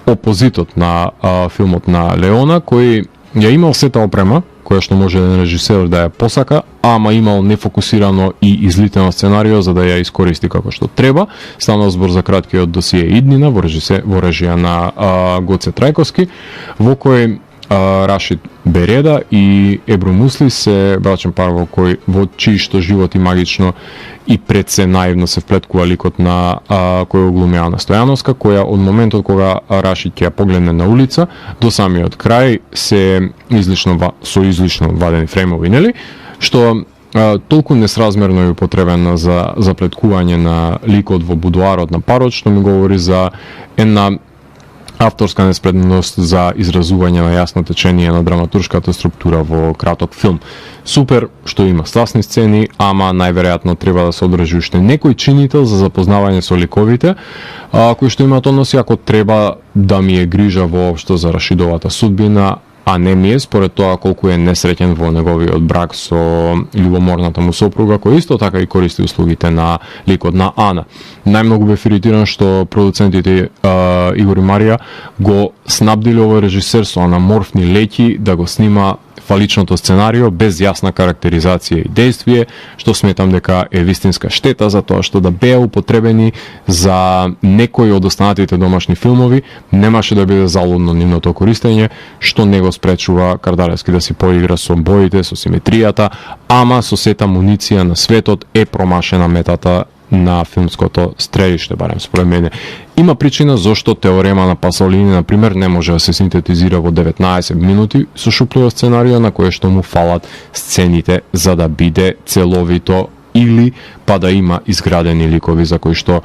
опозитот на филмот на Леона, кој ја имал сета опрема која што може еден режисер да ја посака, ама имал нефокусирано и излитено сценарио за да ја искористи како што треба. Станал збор за краткиот досие Иднина во режија на Гоце Трајковски, во кој Рашид Береда и Ебру Мусли се брачен пар во чии што живот и магично и пред се наивно се вплеткува ликот на кој оглумява на Стојановска, која од моментот кога Рашид ќе ја погледне на улица до самиот крај се со излишно вадени фреймови, нели? Што толку несразмерно е употребена за заплеткување на ликот во будуарот на парот, што ми говори за една авторска неспредност за изразување на јасно течение на драматуршката структура во краток филм. Супер што има страсни сцени, ама најверојатно треба да се одржи уште некој чинител за запознавање со ликовите, кој што имаат односи, ако треба да ми е грижа воопшто за Рашидовата судбина, а не ми е според тоа колку е несреќен во неговиот брак со љубоморната му сопруга, кој исто така и користи услугите на ликот на Ана. Најмногу бев иритиран што продуцентите Игор и Марија го снабдили овој режисер со анаморфни леќи да го снима фаличното сценарио без јасна карактеризација и действие, што сметам дека е вистинска штета, затоа што да беа употребени за некои од останатите домашни филмови, немаше да биде залудно нивното користење, што не го спречува Кардаревски да си поигра со боите, со симетријата, ама со сета муниција на светот е промашена метата на филмското стрелиште, барем според мене. Има причина зошто теорема на Пасолини, например, не може да се синтетизира во 19 минути со шупливо сценарио на кое што му фалат сцените за да биде целовито или па да има изградени ликови за кои што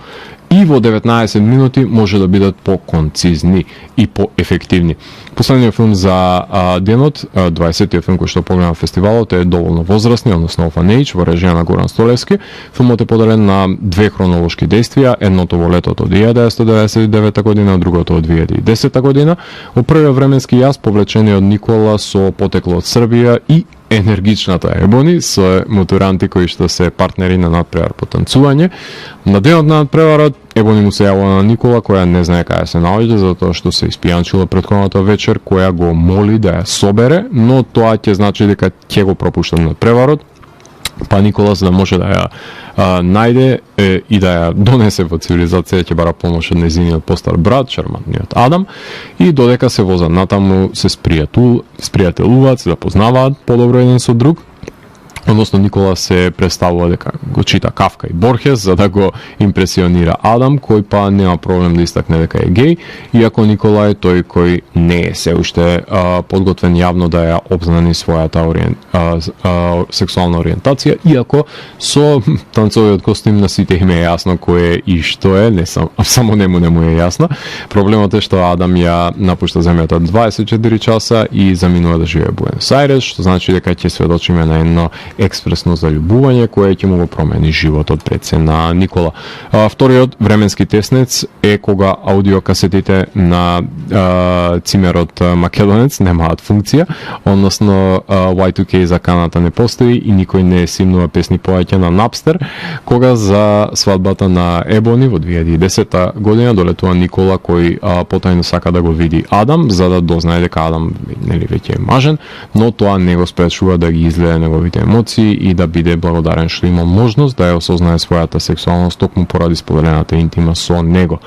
и во 19 минути може да бидат по-концизни и по-ефективни. Последниот филм за денот, 20-тиот филм кој што погледам фестивалот, е доволно возрастни, односно Of an Age, во режија на Горан Столевски. Филмот е поделен на две хронолошки действија, едното во летото од 1999 година, а другото од 2010 година. Во првиот временски јас, повлечениот Никола со потекло од Србија и енергичната Ебони со мотуранти кои што се партнери на надпревар по танцување. На денот на надпреварот Ебони му се јавува на Никола, која не знае каде се наоѓа, затоа што се испијанчила претходната вечер, која го моли да ја собере, но тоа ќе значи дека ќе го пропушта на надпреварот. Па Никола, за да може да ја најде и да ја донесе во цивилизација, ќе бара помош од нејзиниот постар брат, шармантниот Адам, и додека се возат натаму, се спријателуваат, се запознаваат подобро еден со друг. Односно Никола се представува дека го чита Кафка и Борхес за да го импресионира Адам, кој па нема проблем да истакне дека е геј, иако Никола е тој кој не е се уште подготвен јавно да ја обзнани својата сексуална ориентација, иако со танцовиот костим на сите им е јасно кој е и што е, не само не му е јасно. Проблемот е што Адам ја напушта земјата 24 часа и заминува да живее во Буенос Ајрес, што значи дека ќе сведочиме на едно експресно заљубување кое ќе му го промени животот пред се на Никола. Вториот временски теснец е кога аудиокасетите на цимерот Македонец немаат функција, односно Y2K заканата не постои и никој не симнува песни повеќе на Napster, кога за свадбата на Ебони во 2010 година долетува Никола кој потајно сака да го види Адам, за да дознае дека Адам нели веќе е мажен, но тоа не го спречува да ги изгледа неговите емоции и да биде благодарен што има можност да ја осознае својата сексуалност токму поради споделената интима со него.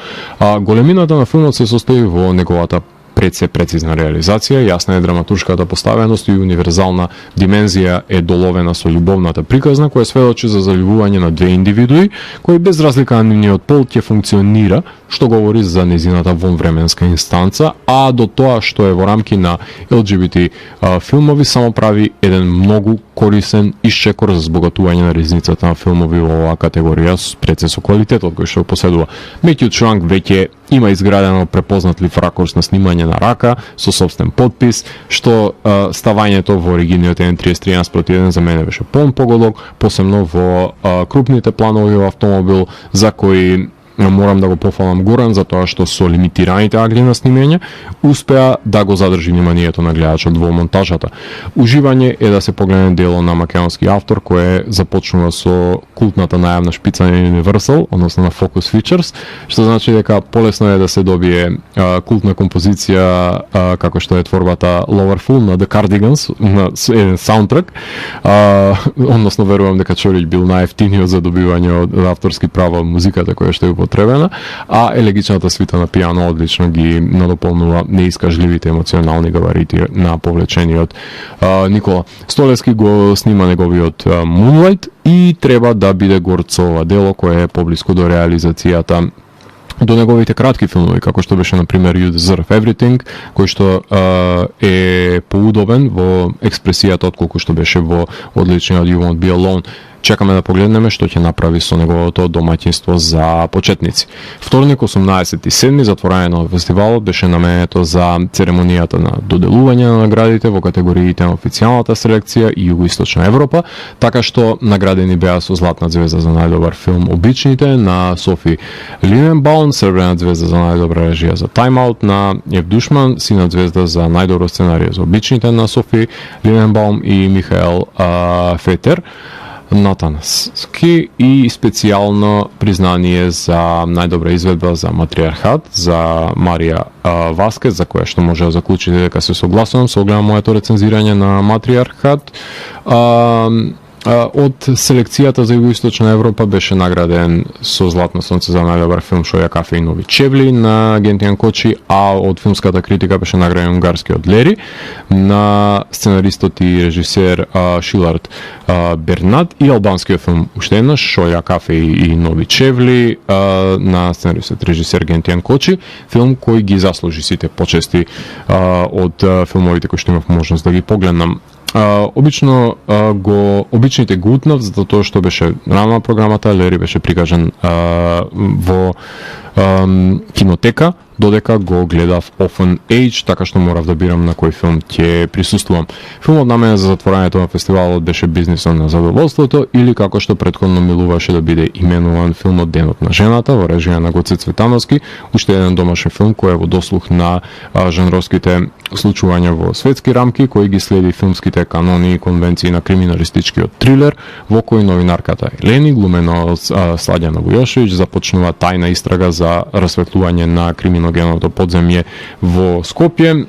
Големината на филмот се состои во неговата прецизна реализација, јасна е драматуршката поставеност и универзална димензија е доловена со љубовната приказна која сведочи за заљубување на две индивидуи кои без разлика на нивниот пол ќе функционира, што говори за незината вонвременска инстанца, а до тоа што е во рамки на LGBT филмови само прави еден многу корисен исчекор за збогатување на ризницата на филмови во оваа категорија пред се со квалитетот кој што поседува. Меѓу Чранг веќе има изградено препознатлив ракурс на снимање на рака со собствен подпис, што ставањето во оригиниот 1:33:1 за мене беше полн погодок, посебно во крупните планови во автомобил за кои морам да го пофалам Горан за тоа што со лимитираните агли на снимање успеа да го задржи вниманието на гледачот во монтажата. Уживање е да се погледне дело на македонски автор кој започнува со култната најавна шпица на Universal, односно на Focus Features, што значи дека полесно е да се добие култна композиција како што е творбата Loverful на The Cardigans, на еден саундтрак. Односно верувам дека Чорич бил најефтиниот за добивање од авторски права од музиката која што ја употребена, а елегичната свита на пијано одлично ги надополнува неискажливите емоционални габарити на повлечениот Никола Столевски. Го снима неговиот Moonlight и треба да биде горд со ова дело кое е поблиску до реализацијата до неговите кратки филмови, како што беше, например, You Deserve Everything, кој што е поудобен во експресијата отколку што беше во одличниот You Won't Be Alone. Чекаме да погледнеме што ќе направи со неговото домаќинство за почетници. Вторник, 18.7. затворање на фестивалот беше наменето за церемонијата на доделување на наградите во категориите на официјалната селекција и Југоисточна Европа, така што наградени беа со златна звезда за најдобар филм Обичните на Софи Линенбаум, сребрена звезда за најдобра режија за Time Out на Ев Душман, сина звезда за најдобро сценарија за Обичните на Софи Линенбаум и Михаел Фетер Натански, и специјално признание за најдобра изведба за Матриархат за Марија Васкес, за која што може да заклучите дека се согласувам со моето рецензирање на Матриархат. Од селекцијата за Југоисточна Европа беше награден со златно сонце за најдобар филм Шоја кафе и нови чевли на Гентијан Кочи, а од филмската критика беше награден унгарскиот Лери на сценаристот и режисер Шилард Бернат, и албанскиот филм уште еднаш Шоја кафе и нови чевли на сценаристот и режисер Гентијан Кочи, филм кој ги заслужи сите почести од филмовите кои што имав можност да ги погледнам. Обичните го утнав, затоа што беше рано на програмата, Лери беше прикажан во кинотека, додека го гледав Often Age, така што морав да бирам на кој филм ќе присуствувам. Филмот на мене за затворањето на фестивалот беше Бизнисот на задоволството, или како што претходно милуваше да биде именуван филмот Денот на жената во режија на Гоце Цветановски, уште еден домашен филм кој е во дослух на жанровските случувања во светски рамки, кој ги следи филмските канони и конвенции на криминалистичкиот трилер, во кој новинарката Елени, глумена од Сладјана Вујошевиќ, започнува тајна истрага за расветлување на криминогеното подземје во Скопје,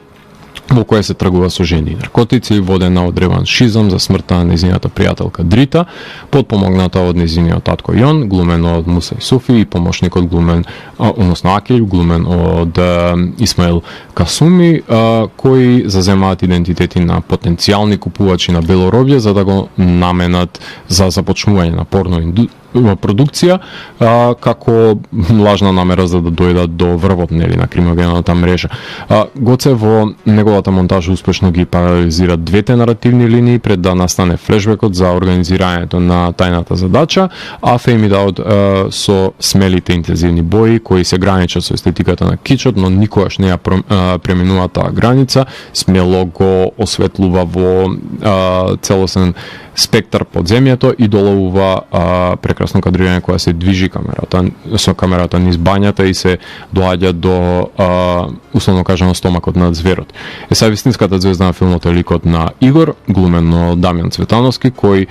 во кое се тргува со жени и наркотици, водена од реваншизам за смртта на незината пријателка Дрита, подпомогната од незиниот татко Јон, глумен од Муса Исуфи, и помошникот глумен, односно Акил, глумен од Исмаил Касуми, кои заземаат идентитети на потенцијални купувачи на бело робје за да го наменат за започнување на порно продукција, како лажна намера за да дојдат до врвот на криминогената мрежа. Гоце во неговата монтажа успешно ги парализира двете наративни линии пред да настане флешбекот за организирањето на тајната задача, а Фемидаут со смелите интензивни бои кои се граничат со естетиката на кичот, но никогаш не ја преминува таа граница, смело го осветлува во целосен спектар под земјето и доловува прекрасно кадрирање која се движи камерата низ бањата и се доаѓа до условно кажано стомакот на зверот. Сега вистинската звезда на филмот е ликот на Игор, глумен од Дамјан Цветановски, кој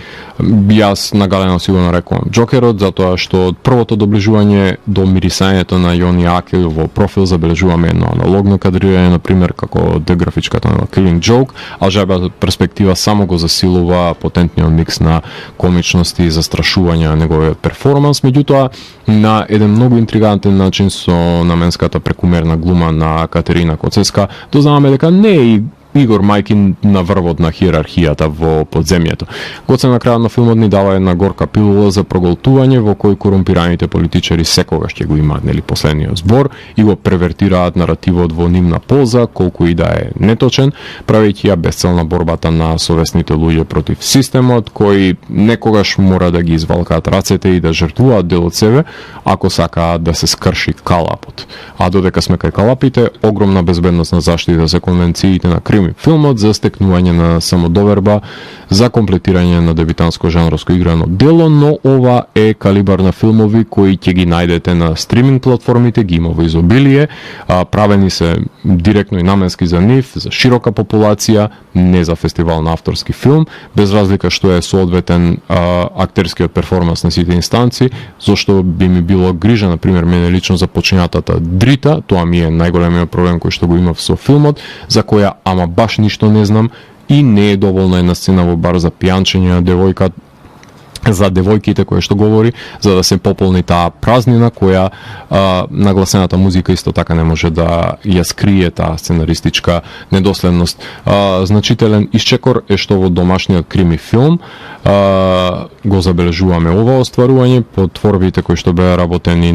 јас нагалено сигурно рекувам Џокерот, затоа што од првото доближување до мирисањето на Јони Акел во профил забележуваме едно аналогно кадрирање, например како графичката на Killing Joke, а жабата перспектива само го засилува потентниот микс на комичности и застрашување на неговиот перформанс, меѓутоа на еден многу интригантен начин со наменската прекумерна глума на Катерина Коцеска дознаваме дека не е Игор Мајкин на врвот на хиерархијата во подземјето. Гоце на крајот на филмот ни дава една горка пилула за проголтување во кој корумпираните политичари секогаш ќе го имаат последниот збор и го превертираат наративот во нивна полза, колку и да е неточен, правејќи ја безцелна борбата на совесните луѓе против системот, кои некогаш мора да ги извалкаат рацете и да жртвуваат дел од себе, ако сакаат да се скрши калапот. А додека сме кај калапите, огромна безбедносна заштита за конвенциите на филмот за стекнување на самодоверба, за комплетирање на дебитанско жанровско играно дело, но ова е калибар на филмови кои ќе ги најдете на стриминг платформите, ги има во изобилие, правени се директно и наменски за нив, за широка популација, не за фестивал на авторски филм, без разлика што е соодветен актерскиот перформанс на сите инстанци, зашто би ми било грижа, например, мене лично за починатата Дрита, тоа ми е најголемиот проблем кој што го имав со филмот, за која ама баш ништо не знам и не е доволна една сцена во бар за пијанчење на девојка за девојките, која што говори, за да се пополни таа празнина која нагласената музика исто така не може да ја скрие таа сценаристичка недоследност. Значителен исчекор е што во домашниот крими филм го забележуваме ова остварување по творбите кои што беа работени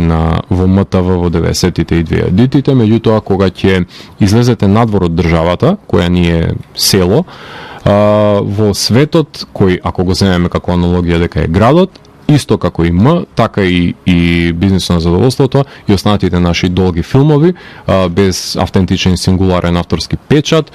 во МТВ во 90-тите и 2000-тите, меѓутоа кога ќе излезете надвор од државата, која ни е село, во светот, кој, ако го земеме како аналогија дека е градот, исто како и така и бизнисот на задоволството и останатите наши долги филмови, без автентичен сингуларен авторски печат,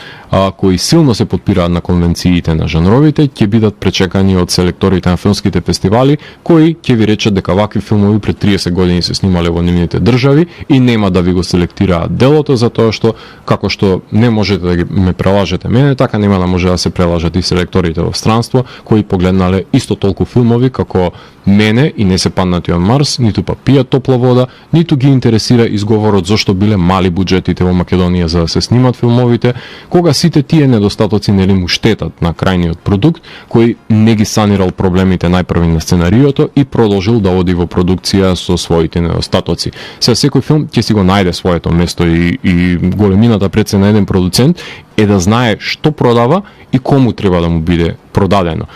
кои силно се подпираат на конвенциите на жанровите, ќе бидат пречекани од селекторите на филмските фестивали, кои ќе ви речат дека вакви филмови пред 30 години се снимале во нивните држави и нема да ви го селектираат делото, затоа што, како што не можете да ме прелажете мене, така нема да може да се прелажат и селекторите во странство, кои погледнале исто толку филмови како мене и не се паднати од Марс, ниту па пијат топла вода, ниту ги интересира изговорот зошто биле мали буџетите во Македонија за да се снимат филмовите, кога сите тие недостатоци нели му штетат на крајниот продукт, кој не ги санирал проблемите најпрви на сценариото и продолжил да оди во продукција со своите недостатоци. Сега секој филм ќе си го најде своето место и големината пред се на еден продуцент е да знае што продава и кому треба да му биде продадено.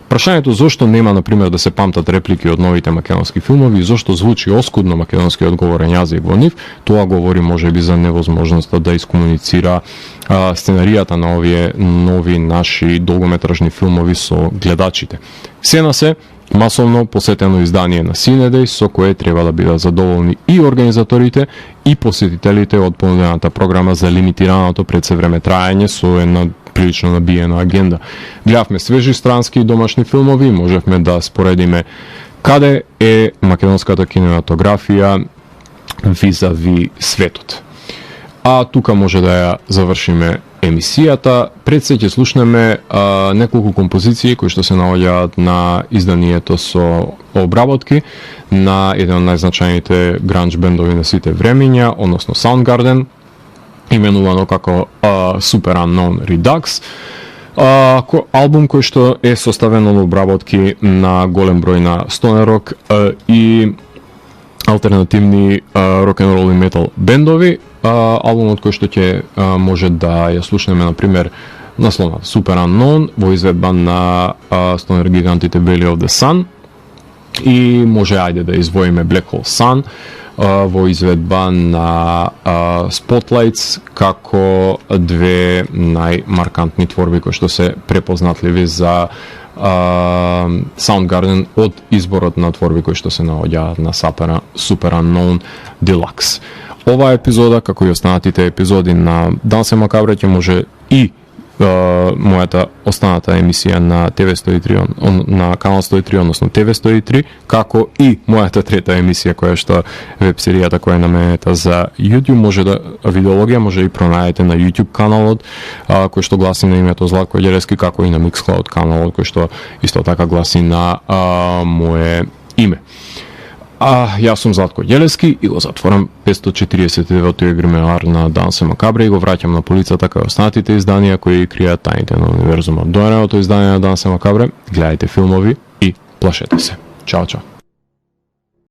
Прашањето зошто нема, например, да се памтат реплики од новите македонски филмови и зошто звучи оскудно македонскиот говорен јазик во нив, тоа говори можеби за невозможноста да искомуницира сценаријата на овие нови наши долгометражни филмови со гледачите. Се на се, масовно посетено издание на Синедеј, со кое треба да бидат задоволни и организаторите и посетителите од понудената програма за лимитираното пред се време траење со една прилично набиена агенда. Гледавме свежи странски и домашни филмови и можевме да споредиме каде е македонската кинематографија визави светот. А тука може да ја завршиме емисијата. Пред се ќе слушнеме неколку композиции кои што се наоѓаат на изданието со обработки на еден од најзначајните гранж бендови на сите времиња, односно Soundgarden, именувано како Super Unknown Redux. Албум кој што е составен од обработки на голем број на стонер рок и алтернативни рок-н-рол и метал бендови. Албумот кој што ќе може да ја слушнеме, например, насловна Super Unknown во изведба на стонер гигантите Valley of the Sun и може ајде да извоиме Black Hole Sun во изведба на Spotlights како две најмаркантни творби кои што се препознатливи за Soundgarden од изборот на творби кои што се наоѓаат на Super Unknown Deluxe. Оваа епизода, како и останатите епизоди на Дансе Макабре, ќе може и мојата останата емисија на TV103 на канал 103, односно TV103, како и мојата трета емисија која што веб серијата која е наменета за YouTube, може да видеологија може и пронајдете на YouTube каналот кој што гласи на името Златко Ѓелески, како и на Mixcloud каналот кој што исто така гласи на мое име. Јас сум Златко Ѓелески и го затворам 549-тиот гримеар на Дансе Макабре и го враќам на полицата кај останатите изданија кои кријат тајните на универзумот. До наредното издание на Дансе Макабре, гледајте филмови и плашете се. Чао, чао.